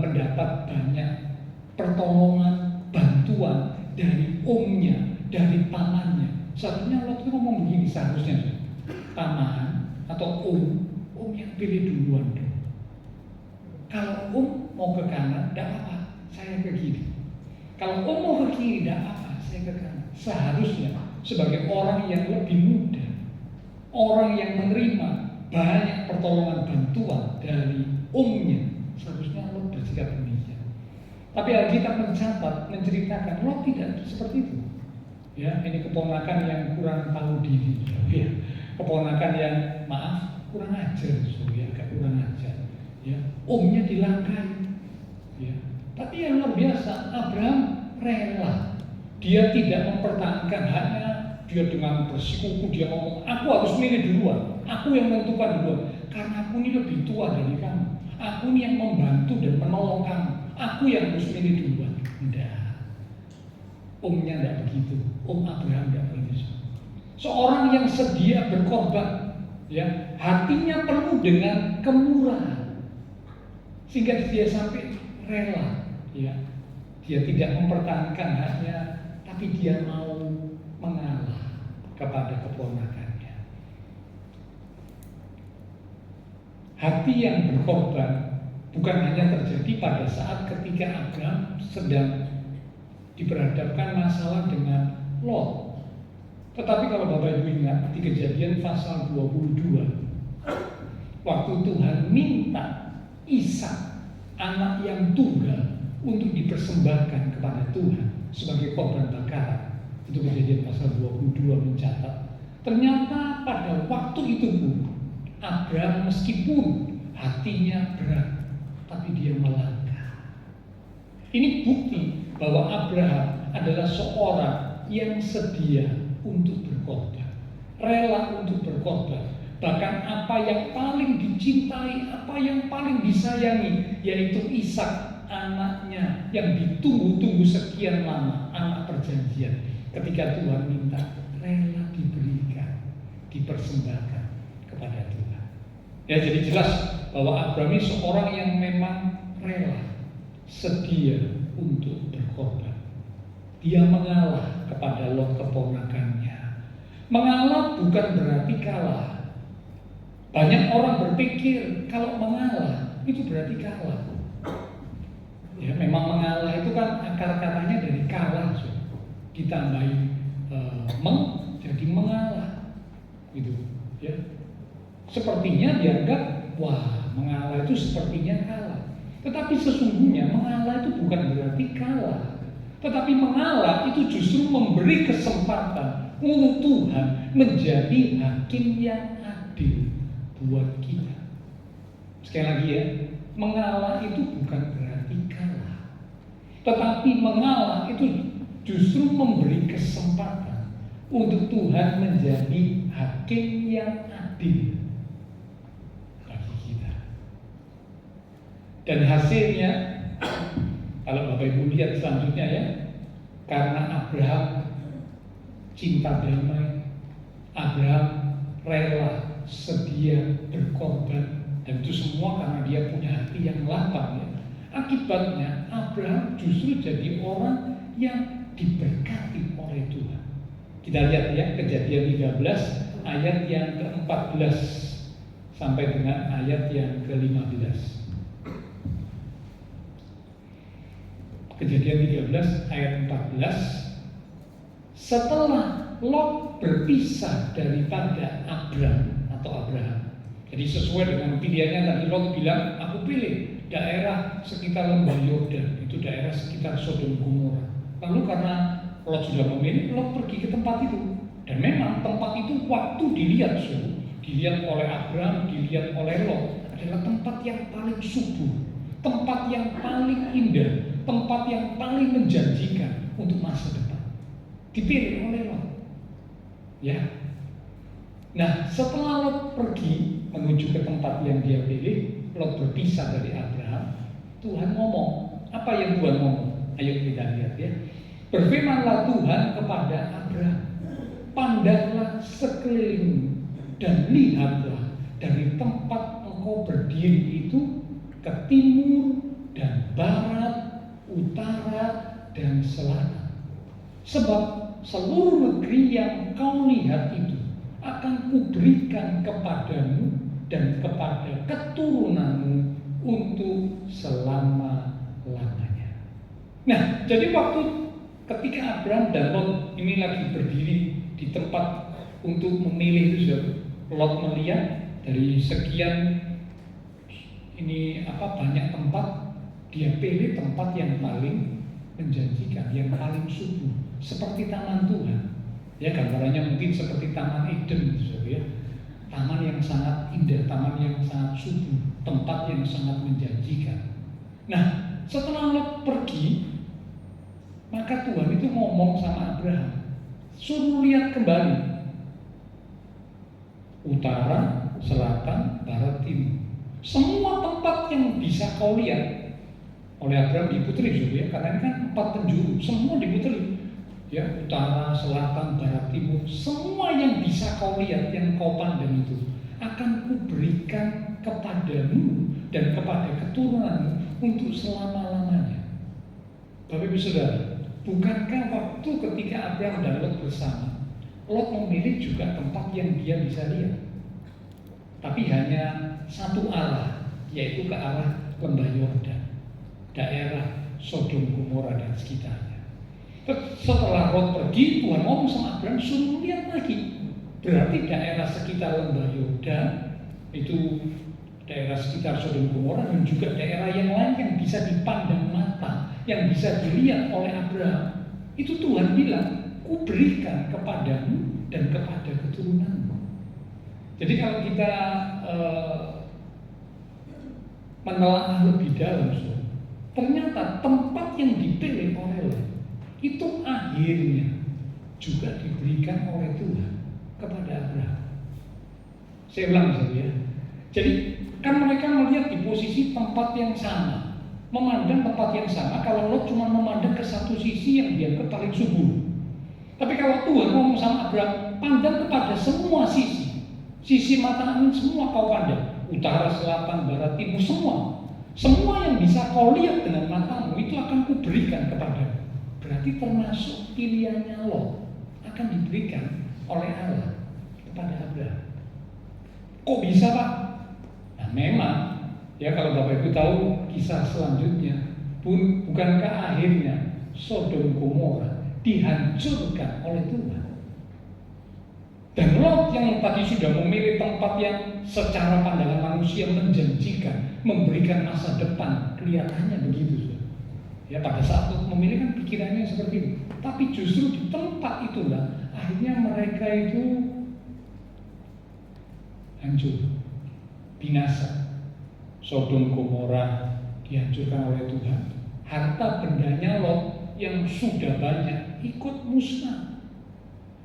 mendapat banyak pertolongan, bantuan dari omnya, dari pamannya. Seharusnya Lot itu ngomong begini, seharusnya paman atau om yang pilih duluan dong. Kalau mau ke kanan, tidak apa, saya ke kiri. Kalau mau ke kiri, tidak apa, saya ke kanan. Seharusnya sebagai orang yang lebih muda, orang yang menerima banyak pertolongan bantuan dari omnya, seharusnya Lot bersikap demikian. Tapi Alkitab menceritakan Lot tidak seperti itu. Ya, ini keponakan yang kurang tahu diri. Ya, keponakan yang kurang ajar, agak kurang ajar. Ya, omnya dilangkai. Ya, tapi yang luar biasa, Abraham rela. Dia tidak mempertahankan haknya. Dia dengan bersikuku dia ngomong, aku harus milih duluan, aku yang menentukan duluan, karena aku ini lebih tua dari kamu, aku ini yang membantu dan menolong kamu, aku yang harus milih duluan. Tidak, omnya tidak begitu, om Abraham tidak begitu. Seorang yang sedia berkorban, ya, hatinya penuh dengan kemurahan, sehingga dia sampai rela, ya, dia tidak mempertahankan haknya, tapi dia mau mengalah kepada keponakannya. Hati yang berkorban bukan hanya terjadi pada saat ketika Abraham sedang diperhadapkan masalah dengan Lot. Tetapi kalau Bapak Ibu ingat di Kejadian pasal 22, waktu Tuhan minta Ishak, anak yang tunggal, untuk dipersembahkan kepada Tuhan sebagai korban bakaran. Itu Kejadian pasal 22 mencatat. Ternyata pada waktu itu pun Abraham meskipun hatinya berat, tapi dia melangkah. Ini bukti bahwa Abraham adalah seorang yang sedia untuk berkorban, rela untuk berkorban. Bahkan apa yang paling dicintai, apa yang paling disayangi, yaitu Ishak, anaknya yang ditunggu-tunggu sekian lama, anak perjanjian. Ketika Tuhan minta, rela diberikan, dipersembahkan kepada Tuhan. Ya, jadi jelas bahwa Abraham ini seorang yang memang rela, sedia untuk berkorban. Dia mengalah kepada Lot keponakannya. Mengalah bukan berarti kalah. Banyak orang berpikir kalau mengalah itu berarti kalah. Ya, memang mengalah itu kan akar katanya dari kalah, ditambahi jadi mengalah, gitu. Ya, sepertinya dianggap mengalah itu sepertinya kalah. Tetapi sesungguhnya mengalah itu bukan berarti kalah. Tetapi mengalah itu justru memberi kesempatan untuk Tuhan menjadi hakim yang adil buat kita. Sekali lagi ya, mengalah itu bukan berarti kalah. Tetapi mengalah itu justru memberi kesempatan untuk Tuhan menjadi hakim yang adil bagi kita. Dan hasilnya, kalau Bapak Ibu lihat selanjutnya ya, karena Abraham cinta damai, Abraham rela sedia berkorban, dan itu semua karena dia punya hati yang lapang ya. Akibatnya Abraham justru jadi orang yang diberkati oleh Tuhan. Kita lihat ya, Kejadian 13 ayat yang ke-14 sampai dengan ayat yang ke-15. Kejadian 13 ayat 14. Setelah Lot berpisah daripada Abraham, Jadi sesuai dengan pilihannya tadi, Lot bilang, aku pilih daerah sekitar lembah Yordan, itu daerah sekitar Sodom Gomora. Lalu karena Lot sudah memilih, Lot pergi ke tempat itu. Dan memang tempat itu waktu dilihat oleh Abraham, dilihat oleh Lot, adalah tempat yang paling subur, tempat yang paling indah, tempat yang paling menjanjikan untuk masa depan. Dipilih oleh Lot. Ya. Nah, setelah Lot pergi menuju ke tempat yang dia pilih, Lot berpisah dari Abraham. Tuhan ngomong, apa yang Tuhan ngomong? Ayo kita lihat ya. Berfirmanlah Tuhan kepada Abraham, pandanglah sekeliling dan lihatlah dari tempat engkau berdiri itu ke timur dan barat, utara dan selatan. Sebab seluruh negeri yang kau lihat itu akan kuberikan kepadamu dan kepada keturunanmu untuk selama-lamanya. Nah, jadi waktu ketika Abraham dan Lot ini lagi berdiri di tempat untuk memilih itu, Lot melihat dari sekian banyak tempat, dia pilih tempat yang paling menjanjikan, yang paling subur, seperti taman Tuhan. Ya, gambarannya mungkin seperti Taman Eden, ya. Taman yang sangat indah, taman yang sangat subur, tempat yang sangat menjanjikan. Nah, setelah Lot pergi, maka Tuhan itu ngomong sama Abraham, suruh lihat kembali utara, selatan, barat, timur. Semua tempat yang bisa kau lihat oleh Abraham diputeri, ya, karena ini kan 4 penjuru, semua diputeri. Ya, utara, selatan, barat, timur, semua yang bisa kau lihat, yang kau pandang itu akan kuberikan kepadamu dan kepada keturunanmu untuk selama-lamanya. Bapak Ibu Saudara, bukankah waktu ketika Abraham dan Lot bersama, Lot memilih juga tempat yang dia bisa lihat, tapi hanya satu arah, yaitu ke arah lembah Yordan, daerah Sodom Gomora dan sekitarnya. Setelah Lot pergi, Tuhan ngomong sama Abraham, suruh lihat lagi. Berarti daerah sekitar lembah Yordan, itu daerah sekitar Sodom Gomora, dan juga daerah yang lain yang bisa dipandang mata, yang bisa dilihat oleh Abraham. Itu Tuhan bilang, ku berikan kepadamu dan kepada keturunanmu. Jadi kalau kita menelaah lebih dalam, ternyata tempat yang dipilih oleh Lot itu akhirnya juga diberikan oleh Tuhan kepada Abraham. Saya ulang ya. Jadi kan mereka melihat di posisi tempat yang sama, memandang tempat yang sama. Kalau Lot cuma memandang ke satu sisi yang dianggap paling subur. Tapi kalau Tuhan ngomong sama Abraham, pandang kepada semua sisi. Sisi mata angin semua kau pandang, utara, selatan, barat, timur, semua. Semua yang bisa kau lihat dengan matamu itu akan kuberikan kepadamu. Berarti termasuk pilihannya Lot akan diberikan oleh Allah kepada Abraham. Kok bisa, Pak? Nah, memang ya, kalau Bapak Ibu tahu kisah selanjutnya, bukankah akhirnya Sodom Gomora dihancurkan oleh Tuhan? Dan Lot yang tadi sudah memilih tempat yang secara pandangan manusia menjanjikan, memberikan masa depan, kelihatannya begitu. Ya, pada saat memilih kan pikirannya seperti itu. Tapi justru di tempat itulah akhirnya mereka itu hancur, binasa. Sodom Gomora dihancurkan oleh Tuhan. Harta bendanya Lot yang sudah banyak ikut musnah.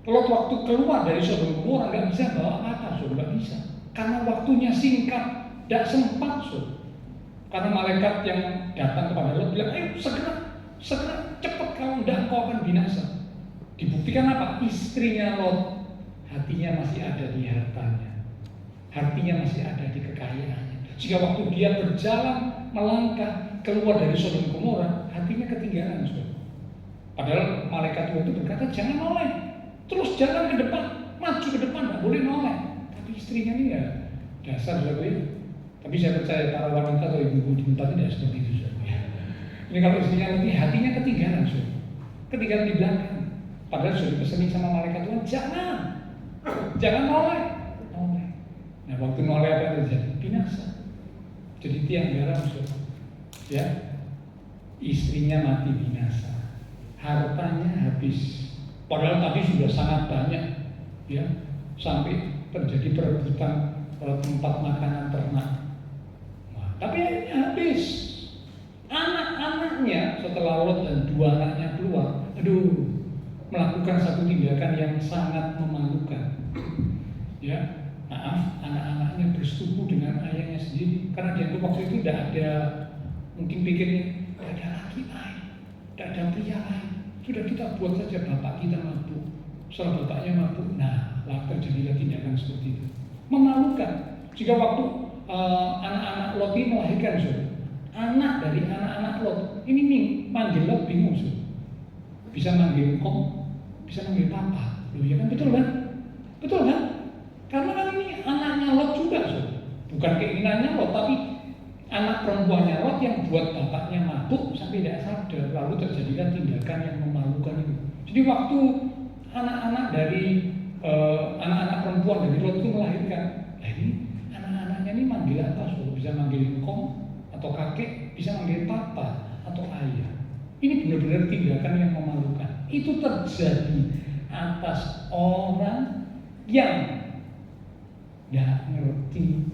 Lot waktu keluar dari Sodom Gomora nggak bisa bawa apa, nggak bisa. Karena waktunya singkat, tidak sempat. Karena malaikat yang datang kepada Lot bilang, ayo segera, cepat, kalau tidak kau akan binasa. Dibuktikan apa? Istrinya Lot, hatinya masih ada di hartanya, hatinya masih ada di kekayaannya. Jika waktu dia berjalan melangkah keluar dari Sodom Gomora, hatinya ketinggalan. Padahal malaikat Tuhan itu berkata, jangan noleh, terus jalan ke depan, maju ke depan, nggak boleh noleh. Tapi istrinya ini ya dasar ya. Tapi saya percaya para wanita atau ibu-ibu di tempat tidak seperti itu. Ini kalau istrinya lebih, hatinya ketinggalan, ketinggalan di belakang. Padahal sudah dipesenin sama malaikat Tuhan, jangan noleh. Nah, waktu noleh apa yang terjadi? Binasa. Jadi tiang garam, saudara. Ya, istrinya mati binasa, hartanya habis. Padahal tadi sudah sangat banyak, ya, sampai terjadi perebutan tempat makanan ternak. Nah, tapi akhirnya habis. Anak-anaknya setelah Lot dan 2 anaknya keluar, melakukan satu tindakan yang sangat memalukan. Ya, maaf, anak-anaknya bersetubuh dengan ayahnya sendiri karena dia waktu itu tidak ada, mungkin pikirnya tidak ada laki lain, tidak ada pria lain. Sudah kita buat saja bapak kita mabuk. Setelah bapaknya mabuk, nah, terjadilah tindakan seperti itu. Memalukan. Jika waktu anak-anak Lot ini melahirkan, anak dari anak-anak Lot ini manggil Lot bingung, bisa manggil kong, bisa manggil papa. Loh, ya kan, betul kan? Betul kan? Karena kan ini anaknya Lot juga, bukan keinginannya Lot, tapi anak perempuannya Lot yang buat bapaknya mabuk sampai tidak sadar, lalu terjadilah tindakan yang memalukan itu. Jadi waktu anak-anak dari anak-anak perempuan dari Lot itu melahirkan, ini anak-anaknya ini manggil apa? Bisa manggil kong atau kakek, bisa manggil papa atau ayah. Ini benar-benar tindakan yang memalukan. Itu terjadi atas orang yang tidak ngerti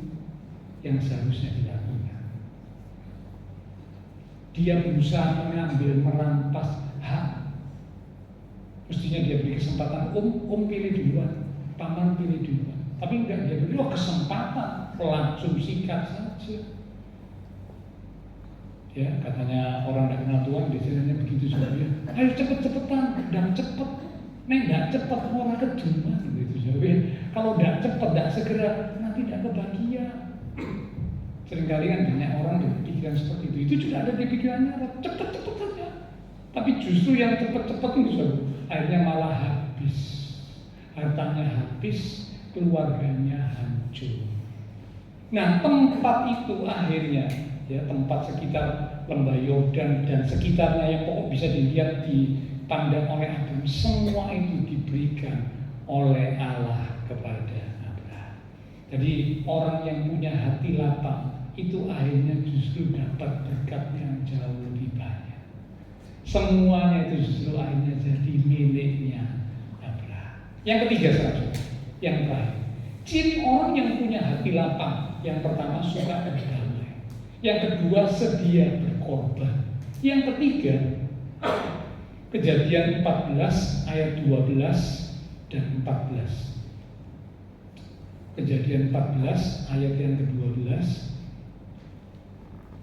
yang seharusnya dilakukan. Dia berusaha mengambil, merampas hak. Mestinya dia beri kesempatan, om pilih duluan, paman pilih duluan. Tapi enggak, dia beri kesempatan, langsung sikat saja. Ya, katanya orang tidak kenal Tuhan biasanya begitu saja. Ayo cepet-cepetan, dan cepet. Nek tidak cepet orang keduman gitu saja. Kalau tidak cepet, tidak segera, nanti tidak kebahagiaan. Seringkali kan banyak orang berpikiran seperti itu. Itu juga ada di pikirannya, cepet-cepet saja. Tapi justru yang cepet-cepet itu akhirnya malah habis. Hartanya habis, keluarganya hancur. Nah, tempat itu akhirnya, ya, tempat sekitar lembah Yordan dan sekitarnya yang pokok bisa dilihat, dipandang oleh Abraham, semua itu diberikan oleh Allah kepada Abraham. Jadi orang yang punya hati lapang itu akhirnya justru dapat berkat yang jauh lebih banyak. Semuanya itu justru akhirnya jadi miliknya Abraham. Yang ketiga, saudara, yang terakhir, ciri orang yang punya hati lapang. Yang pertama, suka berdamai. Yang kedua, sedia berkorban. Yang ketiga, Kejadian 14 ayat 12 dan 14. Kejadian 14 ayat yang ke-12.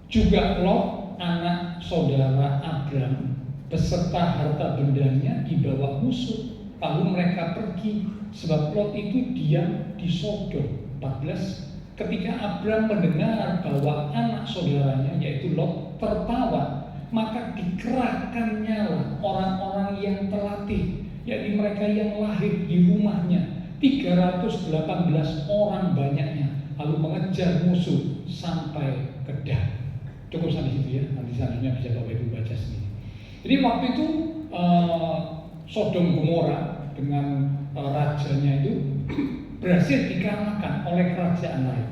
Juga Lot, anak saudara Abram, beserta harta bendanya dibawa musuh. Lalu mereka pergi, sebab Lot itu diam di Sodom. 14. Ketika Abram mendengar bahwa anak saudaranya yaitu Lot tertawa, maka dikerahkannya orang-orang yang terlatih, yakni mereka yang lahir di rumahnya, 318 orang banyaknya, lalu mengejar musuh sampai ke Dan. Cukup sampai situ ya, nanti selanjutnya bisa Bapak Ibu baca sendiri. Jadi waktu itu Sodom Gomora dengan rajanya itu berhasil dikalahkan oleh kerajaan lain.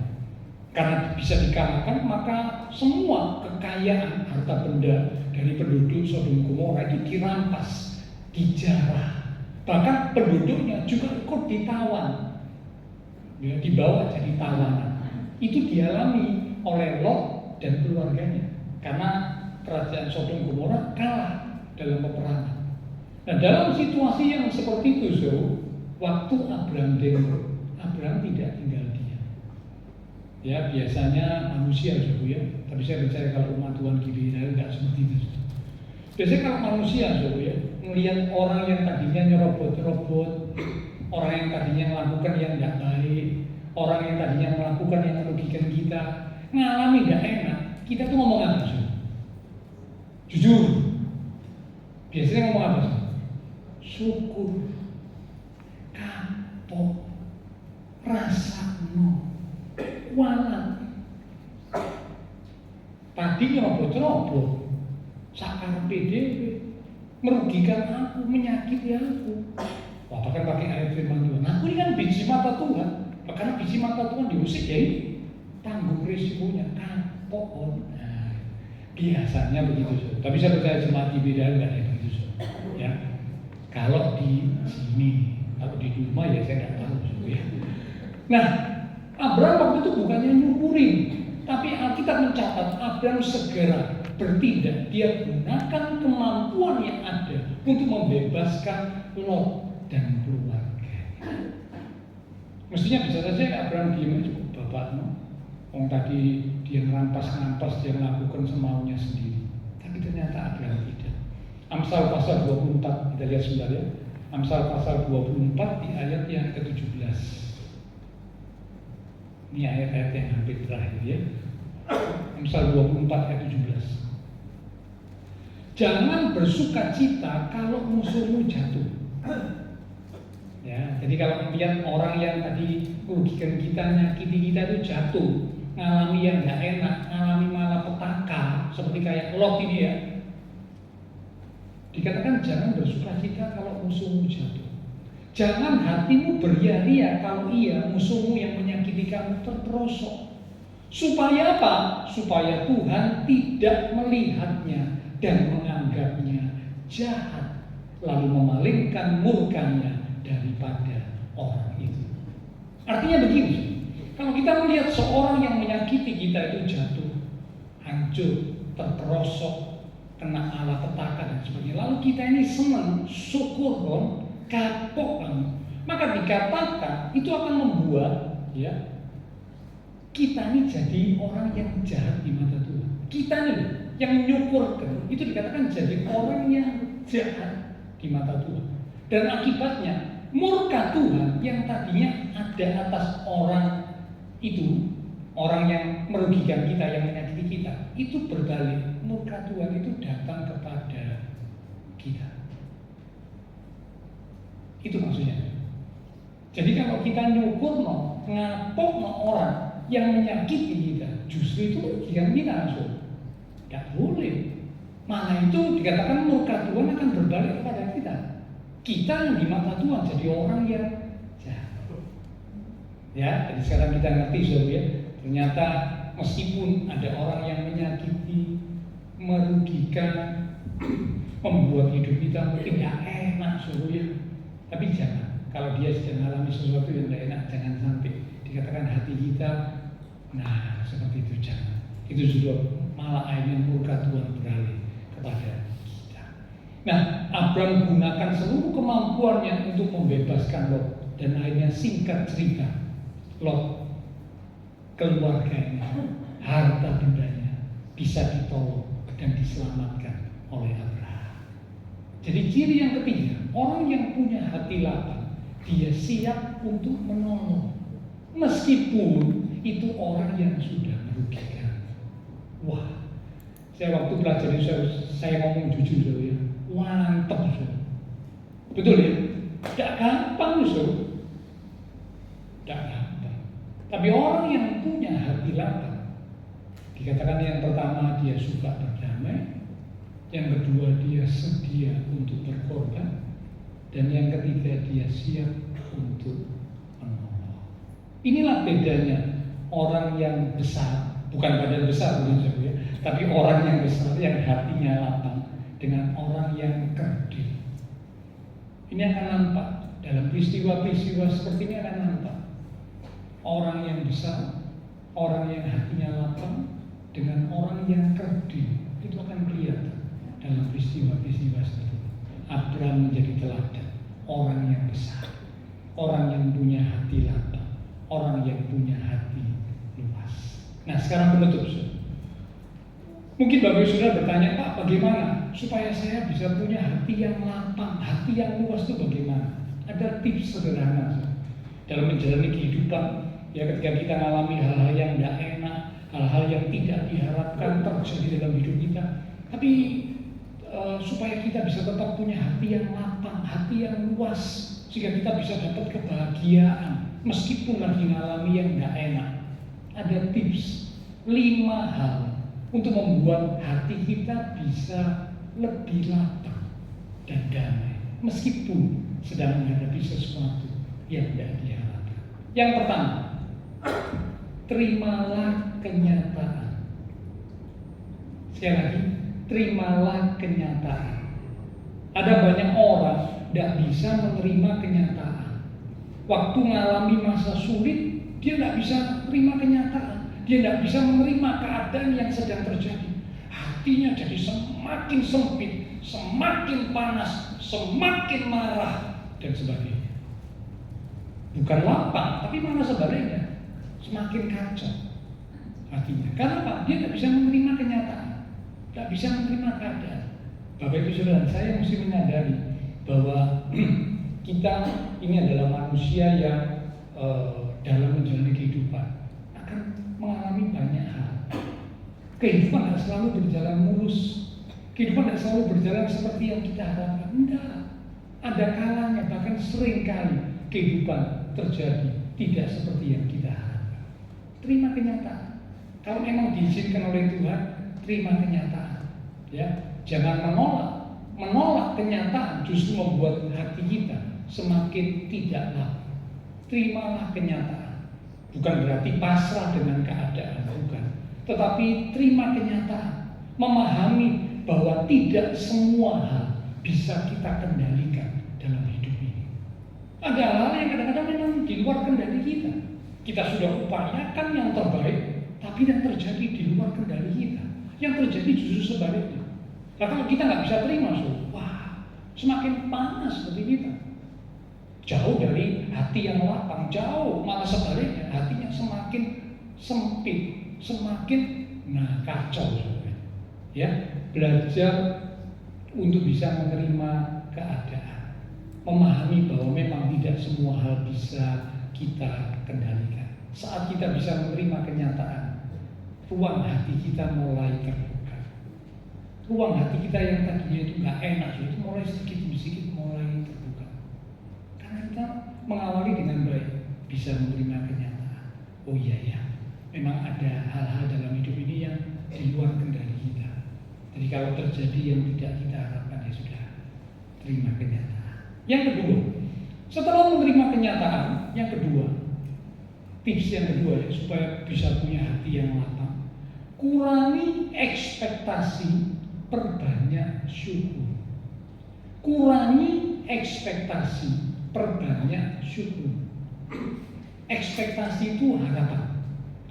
Karena bisa dikalahkan, maka semua kekayaan harta benda dari penduduk Sodom Gomora itu dirampas, dijarah. Bahkan penduduknya juga ikut ditawan, ya, dibawa jadi tawanan. Itu dialami oleh Lot dan keluarganya karena kerajaan Sodom Gomora kalah dalam peperangan. Nah, dalam situasi yang seperti itu, waktu Abraham tidak tinggal diam. Ya, biasanya manusia, ya, tapi saya percaya kalau umat Tuhan gini tidak seperti itu. Biasanya kalau manusia, ya, melihat orang yang tadinya nyerobot-nyerobot, orang yang tadinya melakukan yang tidak baik, orang yang tadinya melakukan yang merugikan kita, ngalami tidak enak, kita tuh ngomong apa sih? Jujur, biasanya ngomong apa sih? Syukur, kapok, rasakno, walat. Tadi nyerobot-nyerobot, sakar PDW, merugikan aku, menyakiti aku. Wah, bahkan pakai ayat firman Tuhan. Aku ini kan biji mata Tuhan. Karena biji mata Tuhan diusik, ya ini tanggung risikonya, kapok. Nah, biasanya begitu, saudara. Tapi saya percaya jemaat di beda enggak ya begitu, saudara. Ya, kalau di sini, kalau di rumah ya saya nggak tahu, saudara. Ya. Nah, Abraham waktu itu bukannya nyukurin, tapi Alkitab mencatat Abraham segera bertindak. Dia gunakan kemampuan yang ada untuk membebaskan Lot dan keluarga. Mestinya bisa saja Abraham diam aja, bapak no. Tadi dia ngerampas, dia melakukan semaunya sendiri. Tapi ternyata Abraham tidak. Amsal pasal 24, kita lihat sebentar ya. Amsal pasal 24 di ayat yang ke-17. Ini ayat-ayat yang hampir terakhir ya. Amsal 24 ayat 17. Jangan bersuka cita kalau musuhmu jatuh. Ya, jadi kalau melihat orang yang tadi merugikan kita, nyakiti kita itu jatuh, ngalami yang nggak enak, ngalami malah petaka, seperti kayak Lot ini ya. Dikatakan jangan bersuka cita kalau musuhmu jatuh. Jangan hatimu beria-ria kalau ia musuhmu yang menyakiti kamu terperosok. Supaya apa? Supaya Tuhan tidak melihatnya dan menganggapnya jahat, lalu memalingkan murkanya daripada orang itu. Artinya begini, kalau kita melihat seorang yang menyakiti kita itu jatuh, hancur, terperosok, kena malapetaka dan sebagainya, lalu kita ini senang, syukur dong, kapok kan, maka dikatakan itu akan membuat ya kita ini jadi orang yang jahat di mata Tuhan. Kita ini yang menyukurkan itu dikatakan jadi orang yang jahat di mata Tuhan. Dan akibatnya murka Tuhan yang tadinya ada atas orang itu, orang yang merugikan kita, yang menyakiti kita, itu berbalik. Murka Tuhan itu datang kepada kita. Itu maksudnya. Jadi kalau kita nyukur ngapok orang yang menyakiti kita, justru itu merugikan kita langsung. Tidak boleh. Mana itu dikatakan murka Tuhan akan berbalik kepada kita. Kita yang di mata Tuhan jadi orang yang jahat. Ya, jadi sekarang kita ngerti saudara ya. Ternyata meskipun ada orang yang menyakiti, merugikan, membuat hidup kita mungkin gak enak saudara ya. Tapi jangan. Kalau dia sedang mengalami sesuatu yang tidak enak, jangan sampai dikatakan hati kita, nah seperti itu jangan. Itu sudah malah akhirnya murka Tuhan beralih kepada kita. Nah, Abraham gunakan seluruh kemampuannya untuk membebaskan Lot, dan akhirnya singkat cerita, Lot, keluarganya, harta bendanya bisa ditolong dan diselamatkan oleh Abraham. Jadi ciri yang ketiga, orang yang punya hati lapang, dia siap untuk menolong, meskipun itu orang yang sudah merugikan. Wah, saya waktu belajar ini saya ngomong jujur ya, mantap so. Betul ya? Tidak gampang so. Tidak gampang. Tapi orang yang punya hati lapang, dikatakan yang pertama dia suka berdamai, yang kedua dia sedia untuk berkorban, dan yang ketiga dia siap untuk menolong. Inilah bedanya orang yang besar, bukan badan besar ya, tapi orang yang besar yang hatinya lapang dengan orang yang kerdil. Ini akan nampak dalam peristiwa-peristiwa seperti ini, akan nampak orang yang besar, orang yang hatinya lapang dengan orang yang kerdil, itu akan kelihatan dalam peristiwa-peristiwa seperti ini. Abraham menjadi teladan orang yang besar, orang yang punya hati lapang, orang yang punya hati luas. Nah, sekarang penutup. Mungkin Bapak Ibu Saudara bertanya, Pak, bagaimana supaya saya bisa punya hati yang lapang, hati yang luas itu bagaimana? Ada tips sederhana dalam menjalani kehidupan. Ya, ketika kita mengalami hal-hal yang tidak enak, hal-hal yang tidak diharapkan terjadi dalam hidup kita, tapi supaya kita bisa tetap punya hati yang lapang, hati yang luas, sehingga kita bisa dapat kebahagiaan meskipun lagi mengalami yang tidak enak. Ada tips 5 hal untuk membuat hati kita bisa lebih lapang dan damai meskipun sedang menghadapi sesuatu yang tidak diharapkan. Yang pertama, terimalah kenyataan. Sekali lagi, terimalah kenyataan. Ada banyak orang tidak bisa menerima kenyataan. Waktu mengalami masa sulit, dia tidak bisa terima kenyataan. Dia tidak bisa menerima keadaan yang sedang terjadi. Hatinya jadi semakin sempit, semakin panas, semakin marah, dan sebagainya. Bukan lapang, tapi malah sebaliknya, semakin kacau hatinya. Kenapa? Dia tidak bisa menerima kenyataan, tidak bisa menerima keadaan. Bapak Ibu Saudara, saya mesti menyadari bahwa kita ini adalah manusia yang dalam menjalani kehidupan akan mengalami banyak hal. Kehidupan tidak selalu berjalan mulus. Kehidupan tidak selalu berjalan seperti yang kita harapkan. Enggak. Ada kalanya, bahkan sering kali kehidupan terjadi tidak seperti yang kita harapkan. Terima kenyataan. Kalau memang diizinkan oleh Tuhan, terima kenyataan. Ya, jangan menolak kenyataan justru membuat hati kita semakin tidak lapang. Terimalah kenyataan. Bukan berarti pasrah dengan keadaan, bukan. Tetapi terima kenyataan. Memahami bahwa tidak semua hal bisa kita kendalikan dalam hidup ini. Ada hal yang kadang-kadang memang di luar kendali kita. Kita sudah upayakan yang terbaik, tapi yang terjadi di luar kendali kita. Yang terjadi justru sebaliknya. Nah, kalau kita nggak bisa terima, wah, semakin panas seperti kita. Jauh dari hati yang lapang, jauh, malah sebaliknya, hatinya semakin sempit, semakin kacau. Ya, belajar untuk bisa menerima keadaan, memahami bahwa memang tidak semua hal bisa kita kendalikan. Saat kita bisa menerima kenyataan, ruang hati kita mulai terbuka. Ruang hati kita yang tadinya itu nggak enak, itu mulai sedikit-sedikit mulai terbuka. Karena kita mengawali dengan baik, bisa menerima kenyataan. Oh iya ya, memang ada hal-hal dalam hidup ini yang di luar kendali kita. Jadi kalau terjadi yang tidak kita harapkan, ya sudah, terima kenyataan. Yang kedua, setelah menerima kenyataan, yang kedua, tips yang kedua ya, supaya bisa punya hati yang lapang, kurangi ekspektasi, perbanyak syukur. Kurangi ekspektasi, perbanyak syukur. Ekspektasi itu harapan.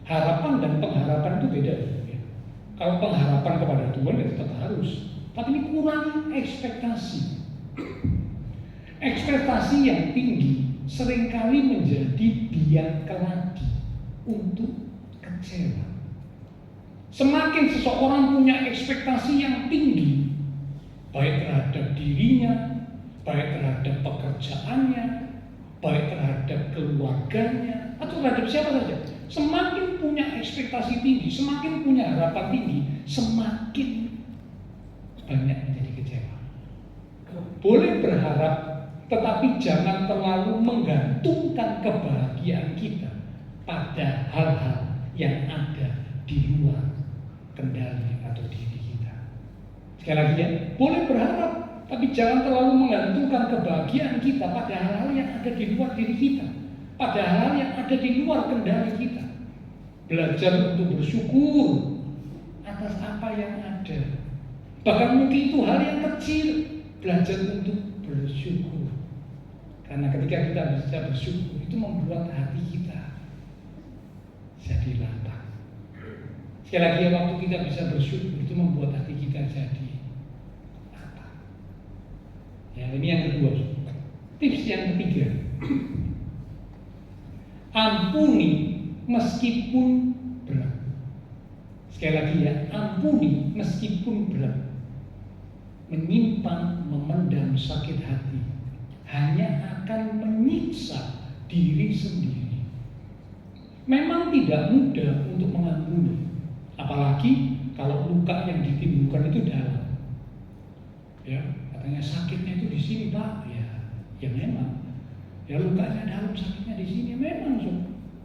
Harapan dan pengharapan itu beda. Ya. Kalau pengharapan kepada Tuhan ya tetap harus. Tapi ini kurangi ekspektasi. Ekspektasi yang tinggi seringkali menjadi biang keladi untuk kecewa. Semakin seseorang punya ekspektasi yang tinggi, baik terhadap dirinya, baik terhadap pekerjaannya, baik terhadap keluarganya, atau terhadap siapa saja. Semakin punya ekspektasi tinggi, semakin punya harapan tinggi, semakin banyak menjadi kecewa. Boleh berharap, tetapi jangan terlalu menggantungkan kebahagiaan kita pada hal-hal yang ada di luar kendali atau diri kita. Sekali lagi ya, boleh berharap, tapi jangan terlalu menggantungkan kebahagiaan kita pada hal-hal yang ada di luar diri kita, pada hal yang ada di luar kendali kita. Belajar untuk bersyukur atas apa yang ada. Bahkan mungkin itu hal yang kecil, belajar untuk bersyukur. Karena ketika kita bisa bersyukur, itu membuat hati kita jadi lapang. Sekali lagi, waktu kita bisa bersyukur, itu membuat hati kita jadi lapang. Ya, ini yang kedua. Tips yang ketiga, ampuni meskipun berat. Sekali lagi ya, ampuni meskipun berat. Menyimpan, memendam sakit hati hanya akan menyiksa diri sendiri. Memang tidak mudah untuk mengampuni, apalagi kalau luka yang ditimbulkan itu dalam. Ya, katanya sakitnya itu di sini Pak. Ya memang. Ya lukanya dalam, sakitnya di sini memang.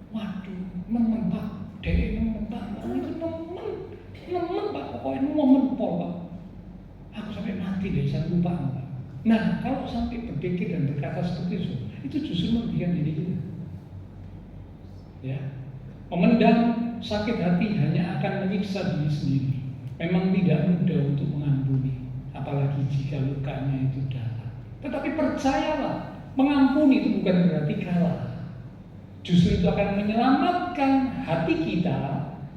Waduh, nemen Pak, nemen Pak, itu nemen Pak, pokoknya nemen Pak. Aku sampai mati deh, saya lupa Pak. Nah, kalau sampai berpikir dan berkata seperti itu justru merugikan diri kita. Ya, memendam sakit hati hanya akan menyiksa diri sendiri. Memang tidak mudah untuk mengampuni, apalagi jika lukanya itu dalam. Tetapi percayalah, mengampuni itu bukan berarti kalah. Justru itu akan menyelamatkan hati kita,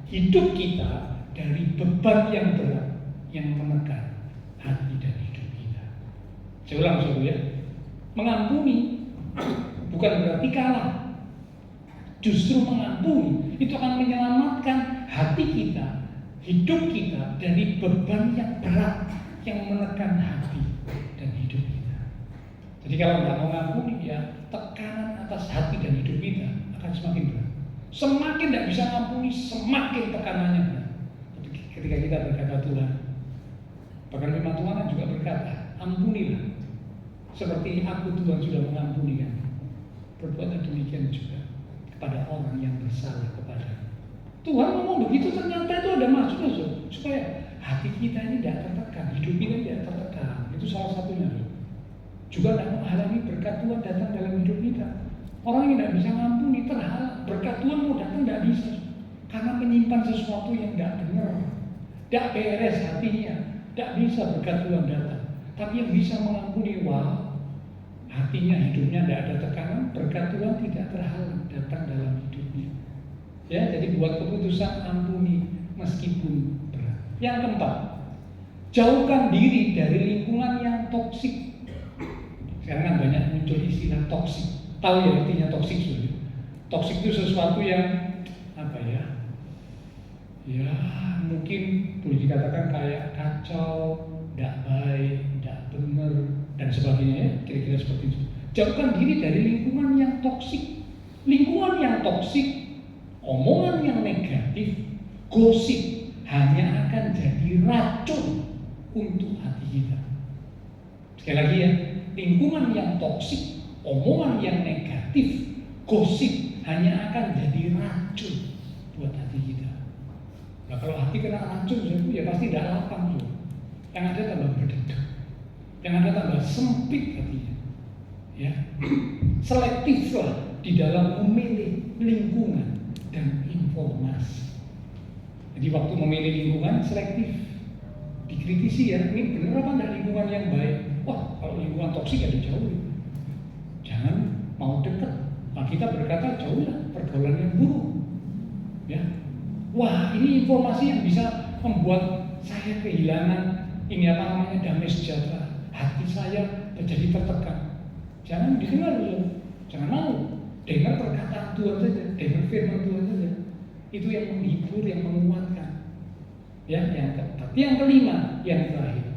hidup kita dari beban yang berat yang menekan hati dan hidup kita. Saya ulang saudara ya, mengampuni bukan berarti kalah. Justru mengampuni itu akan menyelamatkan hati kita, hidup kita dari beban yang berat yang menekan hati dan hidup kita. Jadi kalau nggak mau mengampuni, ya tekanan atas hati dan hidup kita akan semakin berat. Semakin tidak bisa mengampuni, semakin tekanannya berat. Tapi ketika kita berkata Tuhan, bahkan firman Tuhan juga berkata, ampunilah seperti aku Tuhan sudah mengampuni kamu. Perbuatan demikian juga kepada orang yang bersalah kepada Tuhan. Ngomong begitu, ternyata itu ada maksudnya supaya hati kita ini tidak tertekan, hidup kita tidak tertekan. Itu salah satunya. Juga tidak menghalangi berkat Tuhan datang dalam hidup kita. Orang yang tidak bisa mengampuni terhalang, berkat Tuhan mau datang tidak bisa, karena menyimpan sesuatu yang tidak benar, tidak beres hatinya, tidak bisa berkat Tuhan datang. Tapi yang bisa mengampuni, wah, hatinya, hidupnya tidak ada tekanan, berkat Tuhan tidak terhalang datang dalam hidupnya. Ya, jadi buat keputusan ampuni meskipun berat. Yang keempat, jauhkan diri dari lingkungan yang toksik. Sekarang kan banyak muncul istilah toksik. Tahu ya artinya toksik sudah? Toksik itu sesuatu yang apa ya? Ya mungkin boleh dikatakan kayak kacau, tidak baik, tidak benar dan sebagainya ya, kira-kira seperti itu. Jauhkan diri dari lingkungan yang toksik. Lingkungan yang toksik, omongan yang negatif, gosip hanya akan jadi racun untuk hati kita. Sekali lagi ya, lingkungan yang toksik, omongan yang negatif, gosip hanya akan jadi racun buat hati kita. Nah kalau hati kena racun ya pasti tidak lapang tuh. Yang ada tambah berdetak, yang ada tambah sempit hatinya. Ya, selektiflah di dalam memilih lingkungan dan informasi. Jadi waktu memilih lingkungan selektif, dikritisi ya, ini benar apa enggak lingkungan yang baik? Wah, kalau lingkungan toksik ya dijauhi. Jangan mau dekat. Nah, kita berkata jauhlah pergaulan yang buruk. Ya, wah ini informasi yang bisa membuat saya kehilangan ini apa namanya damai sejahtera. Hati saya menjadi tertekan. Jangan didengar loh, jangan mau. Dengar perkataan Tuhan saja, dengar firman Tuhan saja. Itu yang menghibur, yang menguatkan. Ya, yang keempat. Yang kelima, yang terakhir.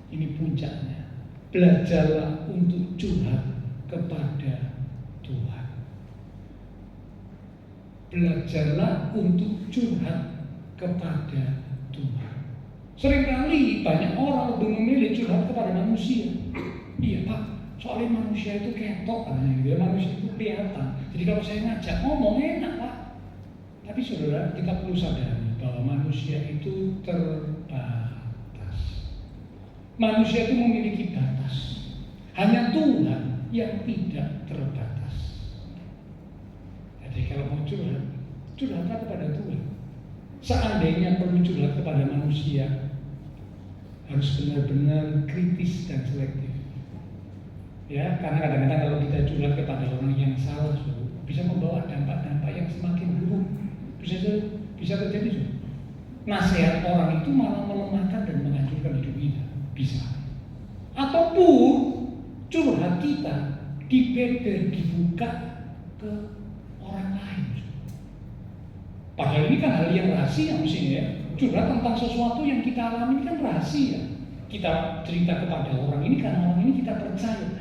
Ini puncaknya. Belajarlah untuk curhat kepada Tuhan. Belajarlah untuk curhat kepada Tuhan. Seringkali banyak orang lebih memilih curhat kepada manusia. Iya Pak, soalnya manusia itu ketok katanya gitu, manusia itu kelihatan. Jadi kalau saya ngajak ngomong enak Pak. Tapi saudara, kita perlu sadari bahwa manusia itu terbatas. Manusia itu memiliki batas. Hanya Tuhan yang tidak terbatas. Jadi kalau mau curhat, curhatlah kepada Tuhan. Seandainya perlu curhat kepada manusia, harus benar-benar kritis dan selektif. Ya, karena kadang-kadang kalau kita curhat kepada orang yang salah, bisa membawa dampak-dampak yang semakin buruk. Bisa terjadi. Nasihat orang itu malah melemahkan dan menghancurkan hidup kita. Bisa. Ataupun curhat kita dibeber, dibuka ke orang lain. Padahal ini kan hal yang rahasia mestinya ya. Curhat tentang sesuatu yang kita alami kan rahasia. Kita cerita kepada orang ini karena orang ini kita percaya.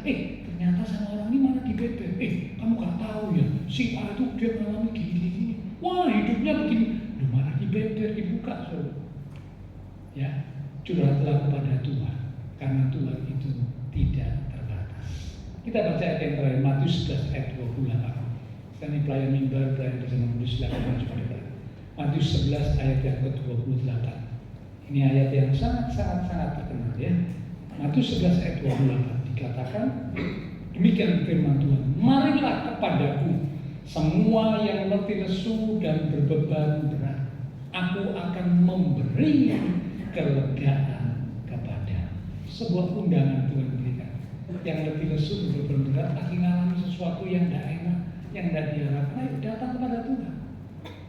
Ternyata sama orang ini malah dibeber. Kamu gak tahu ya, si A itu dia mengalami gini-gini. Wah hidupnya begini. Lu malah dibeber, dibuka. Ya, curhatlah kepada Tuhan. Karena Tuhan itu tidak terbatas. Kita baca ayat yang terakhir, Matius 11 ayat 28. Sekarang ini pelayan mimbar, pelayan bersama kudus, silakan coba dibaca. Matius 11 ayat yang ke-28. Ini ayat yang sangat terkenal ya. Matius 11 ayat 28. dikatakan, demikian firman Tuhan, marilah kepadaku semua yang letih lesu dan berbeban berat, aku akan memberi kelegaan kepada. Sebuah undangan Tuhan berikan. Yang letih lesu berbeban berat lagi mengalami sesuatu yang tidak enak, yang tidak diharapkan, ayo datang kepada Tuhan.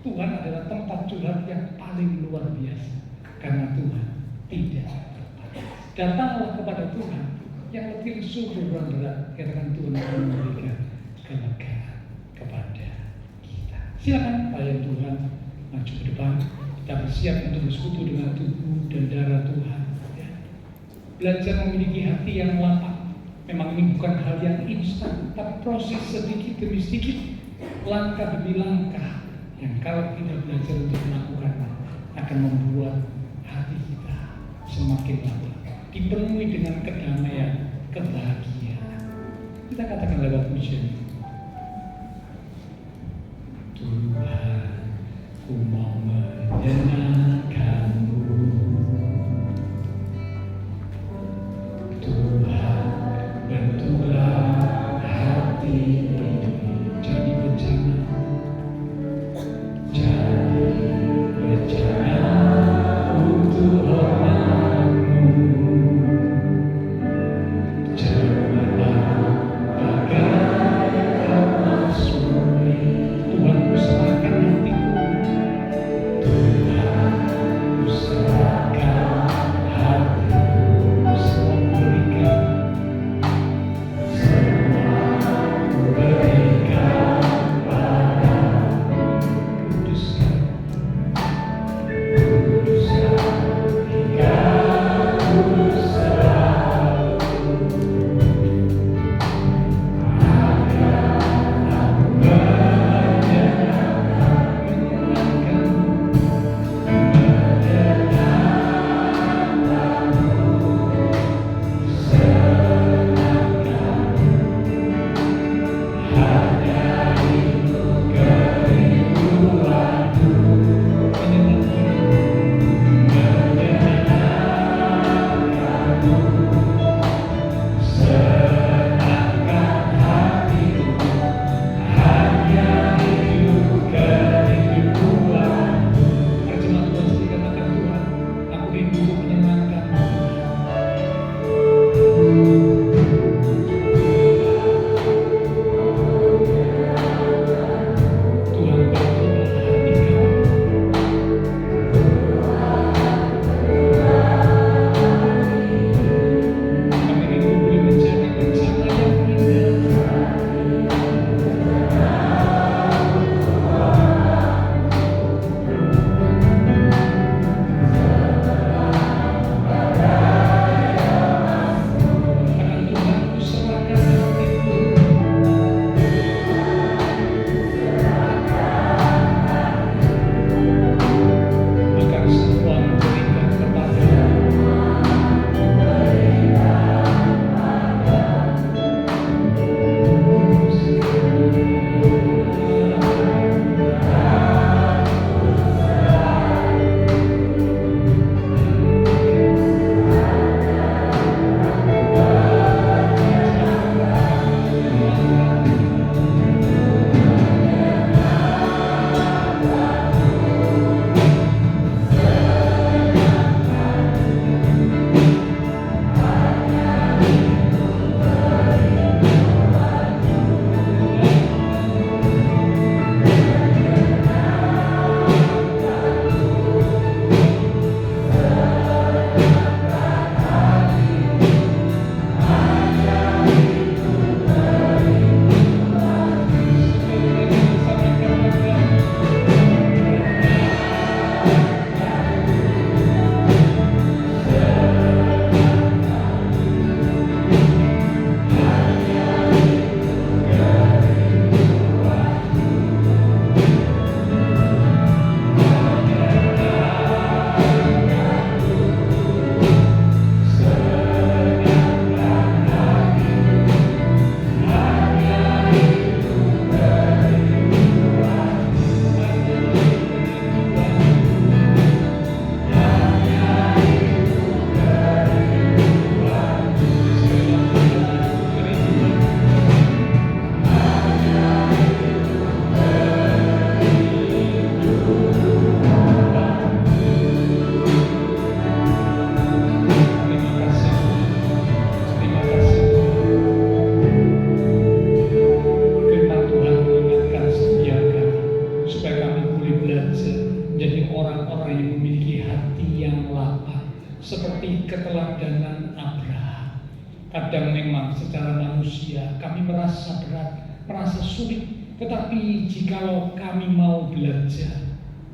Tuhan adalah tempat curhat yang paling luar biasa, karena Tuhan tidak terbatas. Datanglah kepada Tuhan. Yang letih lesu berbeban berat, katakan Tuhan akan memberikan kelegaan kepada kita. Silakan pelayan Tuhan maju ke depan. Kita bersiap untuk bersekutu dengan tubuh dan darah Tuhan. Ya. Belajar memiliki hati yang lapang. Memang ini bukan hal yang instan, tapi proses sedikit demi sedikit, langkah demi langkah, yang kalau kita belajar untuk melakukannya akan membuat hati kita semakin lapang, dipenuhi dengan kedamaian, kebahagiaan. Kita katakan lewat pujian, Tuhan, ku mau menyenangkanmu. Tuhan, bentuklah hati ini jadi bencana, untuk hormat-Mu. Janganlah bagai kapas bumi. Tuhan, ku serahkan hatiku. Tuhan, belajar menjadi orang-orang yang memiliki hati yang lapang, seperti keteladanan Abraham. Kadang memang secara manusia kami merasa berat, merasa sulit, tetapi jikalau kami mau belajar,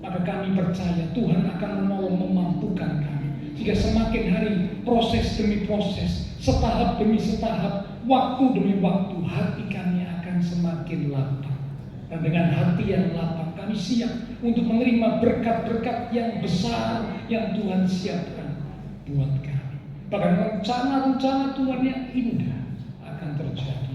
maka kami percaya Tuhan akan menolong, memampukan kami. Jika semakin hari, proses demi proses, setahap demi setahap, waktu demi waktu, hati kami akan semakin lapang. Dan dengan hati yang lapang, kami siap untuk menerima berkat-berkat yang besar yang Tuhan siapkan buat kami. Bahkan rencana-rencana Tuhan yang indah akan terjadi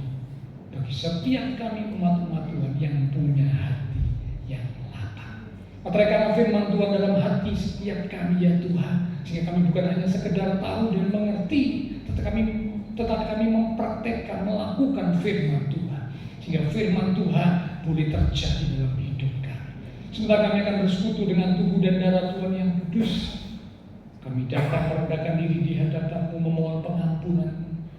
bagi setiap kami umat-umat Tuhan yang punya hati yang lapang. Karena firman Tuhan dalam hati setiap kami ya Tuhan, sehingga kami bukan hanya sekedar tahu dan mengerti, tetapi kami mempraktekkan, melakukan firman Tuhan, sehingga firman Tuhan boleh terjadi dalam hidup kami. Sementara kami akan bersekutu dengan tubuh dan darah Tuhan yang kudus, kami datang merendahkan diri di hadapan-Mu, memohon pengampunan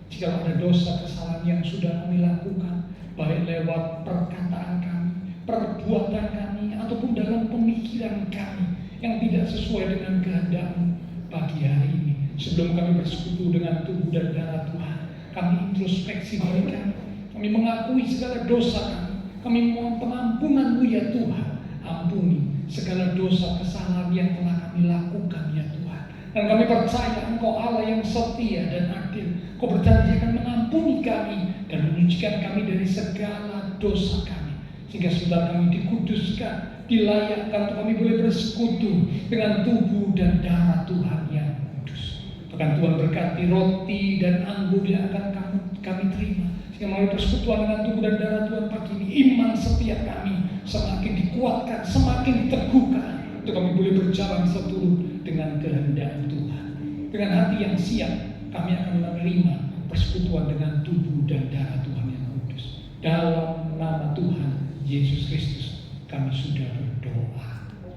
jika ada dosa kesalahan yang sudah kami lakukan, baik lewat perkataan kami, perbuatan kami, ataupun dalam pemikiran kami yang tidak sesuai dengan kehendak-Mu pagi hari ini. Sebelum kami bersekutu dengan tubuh dan darah Tuhan, kami introspeksi diri kami, kami mengakui segala dosa kami mohon pengampunan-Mu ya Tuhan. Ampuni segala dosa kesalahan yang telah kami lakukan ya Tuhan. Dan kami percaya Engkau Allah yang setia dan adil. Kau berjanji akan mengampuni kami dan menyucikan kami dari segala dosa kami, sehingga sudah kami dikuduskan, dilayakkan untuk kami boleh bersekutu dengan tubuh dan darah Tuhan yang kudus. Bahkan Tuhan berkati roti dan anggur yang akan kami terima, sehingga melalui persekutuan dengan tubuh dan darah Tuhan pagi ini, iman setiap kami semakin dikuatkan, semakin diteguhkan, untuk kami boleh berjalan seturut dengan kehendak Tuhan. Dengan hati yang siap, kami akan menerima persekutuan dengan tubuh dan darah Tuhan yang kudus. Dalam nama Tuhan Yesus Kristus kami sudah berdoa.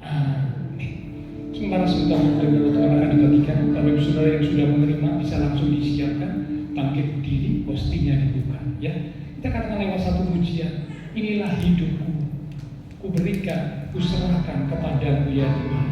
Amin. Sementara sebentar firman Tuhan akan dibagikan, Bapak Ibu Saudara yang sudah menerima bisa langsung disiapkan, bangkit berdiri, postinya dibuka. Ya, kita katakan lewat satu pujian, inilah hidupku, ku berikan, ku serahkan kepadamu ya Tuhan.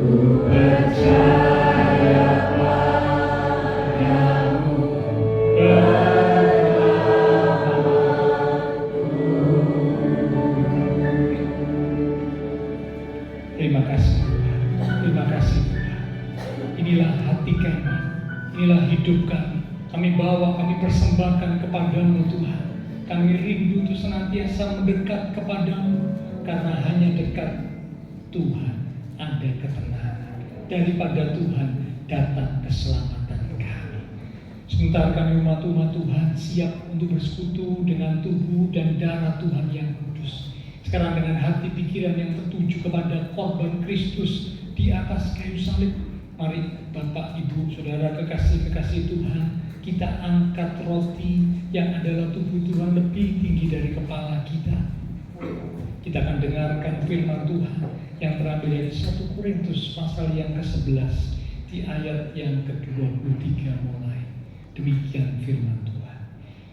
Terima kasih Tuhan, terima kasih Tuhan. Inilah hati kami, inilah hidup kami. Kami bawa, kami persembahkan kepadamu Tuhan. Kami rindu untuk senantiasa mendekat kepadamu, karena hanya dekat Tuhan ada ketenangan. Daripada Tuhan datang keselamatan kami. Sementara kami umat-umat Tuhan siap untuk bersekutu dengan tubuh dan darah Tuhan yang kudus. Sekarang dengan hati pikiran yang tertuju kepada korban Kristus di atas kayu salib, mari Bapak, Ibu, Saudara kekasih-kekasih Tuhan, kita angkat roti yang adalah tubuh Tuhan lebih tinggi dari kepala kita. Kita akan dengarkan firman Tuhan yang terambil dari 1 Korintus pasal yang ke-11 di ayat yang ke-23 mulai. Demikian firman Tuhan.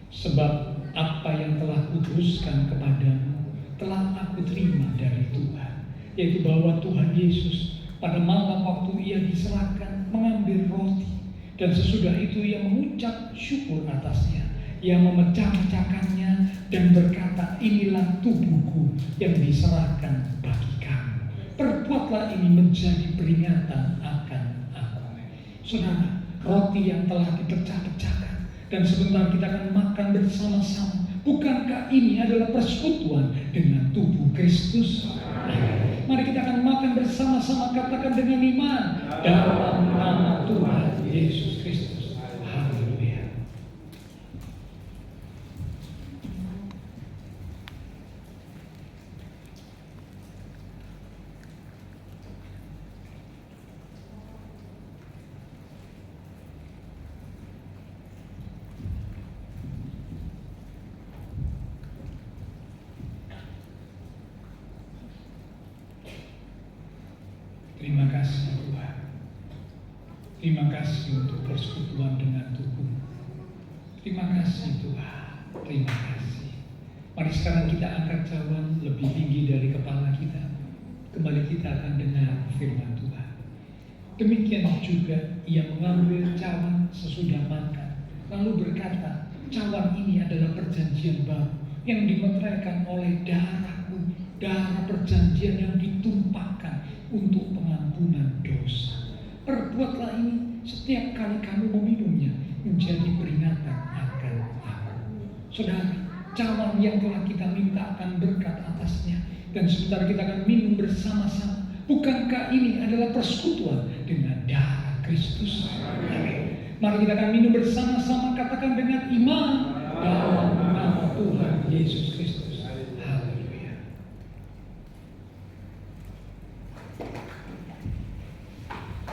Sebab apa yang telah kuteruskan kepadamu telah aku terima dari Tuhan, yaitu bahwa Tuhan Yesus pada malam waktu ia diserahkan mengambil roti, dan sesudah itu ia mengucap syukur atasnya. Ia memecah-mecahkannya dan berkata, inilah tubuhku yang diserahkan bagi kamu. Perbuatlah ini menjadi peringatan akan aku. Saudara, roti yang telah dipecah-pecahkan dan sebentar kita akan makan bersama-sama. Bukankah ini adalah persekutuan dengan tubuh Kristus? Mari kita akan makan bersama-sama, katakan dengan iman, dalam nama Tuhan Yesus Kristus. Haleluya. Terima kasih Tuhan. Terima kasih untuk persekutuan dengan tubuh. Terima kasih Tuhan. Terima kasih. Mari sekarang kita angkat cawan lebih tinggi dari kepala kita. Kembali kita akan dengar firman Tuhan. Demikian juga ia mengambil cawan sesudah makan, lalu berkata, cawan ini adalah perjanjian baru yang dimeteraikan oleh darahku, darah perjanjian yang ditumpahkan untuk pengampunan dosa. Perbuatlah ini setiap kali kamu meminumnya menjadi peringatan akan aku. Saudara, cawan yang telah kita minta akan berkat atasnya, dan sebentar kita akan minum bersama-sama. Bukankah ini adalah persekutuan dengan darah Kristus? Amin. Mari kita akan minum bersama-sama, katakan dengan iman, dalam nama Tuhan Yesus Kristus. Haleluya.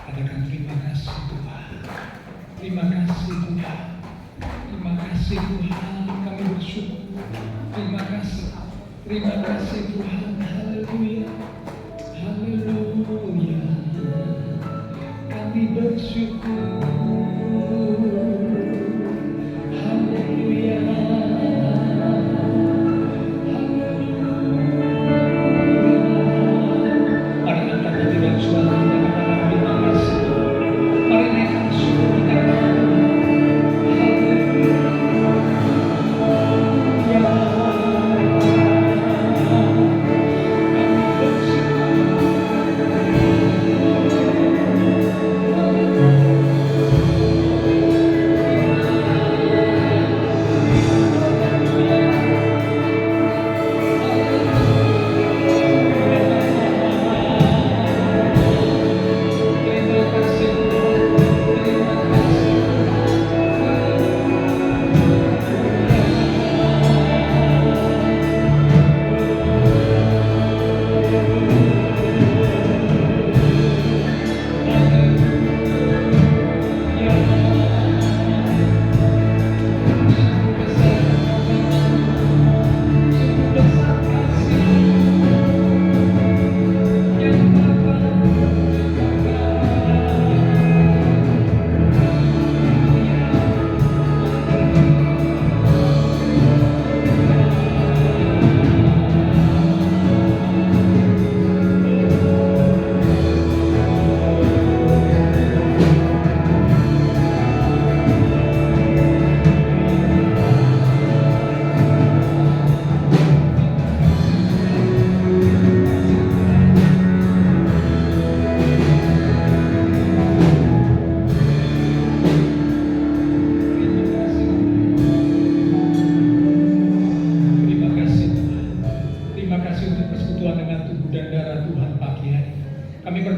Katakan terima kasih Tuhan. Terima kasih Tuhan. Terima kasih Tuhan. Kami bersyukur. Terima kasih. Terima kasih Tuhan. Haleluya. Haleluya. Kami bersyukur. Haleluya. Mari angkat hati dan suara kita katakan terima kasih. Mari naikkan syukur kita. Haleluya.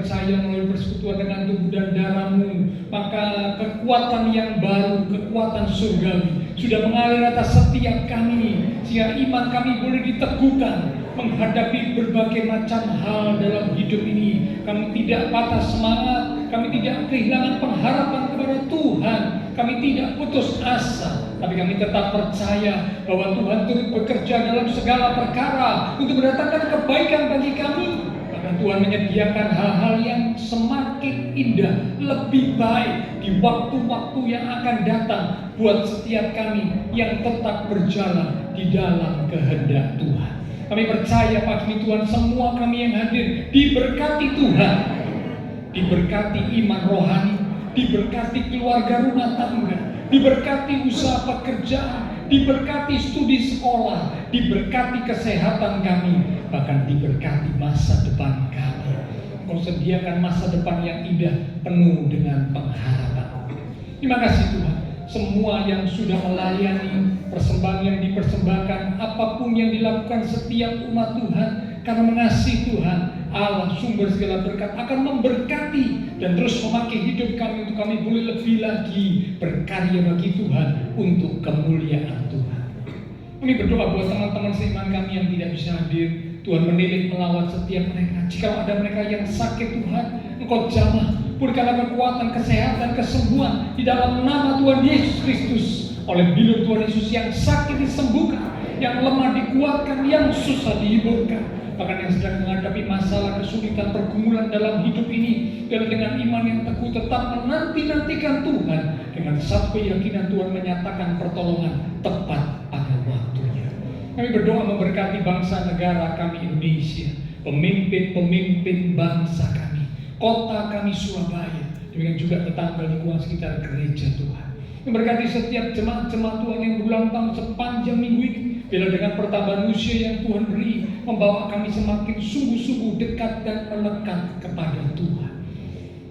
percaya melalui persekutuan dengan tubuh dan darah-Mu, maka kekuatan yang baru, kekuatan surgawi sudah mengalir atas setiap kami, sehingga iman kami boleh diteguhkan menghadapi berbagai macam hal dalam hidup ini. Kami tidak patah semangat, kami tidak kehilangan pengharapan kepada Tuhan, kami tidak putus asa, tapi kami tetap percaya bahwa Tuhan turut bekerja dalam segala perkara untuk mendatangkan kebaikan bagi kami. Bahkan Tuhan menyediakan hal-hal yang semakin indah, lebih baik di waktu-waktu yang akan datang buat setiap kami yang tetap berjalan di dalam kehendak Tuhan. Kami percaya pagi ini Tuhan, semua kami yang hadir diberkati Tuhan, diberkati iman rohani, diberkati keluarga rumah tangga, diberkati usaha pekerjaan, diberkati studi sekolah, diberkati kesehatan kami, bahkan diberkati masa depan kami. Kau sediakan masa depan yang indah penuh dengan pengharapan. Terima kasih Tuhan. Semua yang sudah melayani persembahan yang dipersembahkan, apapun yang dilakukan setiap umat Tuhan, karena mengasihi Tuhan, Allah sumber segala berkat akan memberkati dan terus memakai hidup kami untuk kami boleh lebih lagi berkarya bagi Tuhan untuk kemuliaan Tuhan. Kami berdoa buat teman-teman seiman kami yang tidak bisa hadir. Tuhan menilik melawat setiap mereka. Jika ada mereka yang sakit Tuhan, Engkau jamah, berikanlah kekuatan, kesehatan, kesembuhan di dalam nama Tuhan Yesus Kristus. Oleh bilur Tuhan Yesus yang sakit disembuhkan, yang lemah dikuatkan, yang susah dihiburkan. Bahkan yang sedang menghadapi masalah, kesulitan, pergumulan dalam hidup ini, dan dengan iman yang teguh tetap menanti-nantikan Tuhan, dengan satu keyakinan Tuhan menyatakan pertolongan tepat pada waktunya. Kami berdoa memberkati bangsa negara kami Indonesia, pemimpin-pemimpin bangsa kami, kota kami Surabaya, demikian juga tetangga lingkungan sekitar gereja Tuhan. Memberkati setiap jemaat-jemaat Tuhan yang berulang tahun sepanjang minggu ini, bila dengan pertambahan usia yang Tuhan beri, membawa kami semakin sungguh-sungguh dekat dan melekat kepada Tuhan.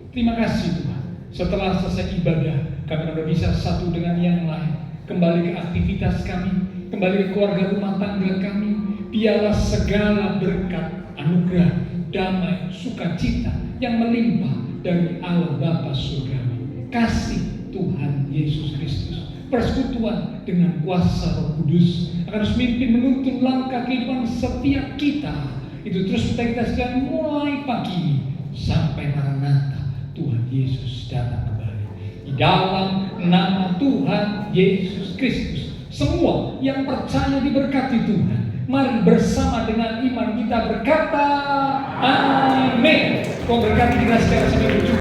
Terima kasih Tuhan. Setelah selesai ibadah, kami sudah bisa satu dengan yang lain, kembali ke aktivitas kami, kembali ke keluarga rumah tangga kami. Biarlah segala berkat, anugerah, damai, sukacita yang melimpah dari Allah Bapa surgawi, kasih Tuhan Yesus Kristus, persekutuan dengan kuasa Roh Kudus akan terus memimpin menuntun langkah kehidupan setiap kita. Itu terus kita sedang mulai pagi ini sampai Maranatha Tuhan Yesus datang kembali. Di dalam nama Tuhan Yesus Kristus, semua yang percaya diberkati Tuhan. Mari bersama dengan iman kita berkata, Amin. Kau berkati kita secara sendiri.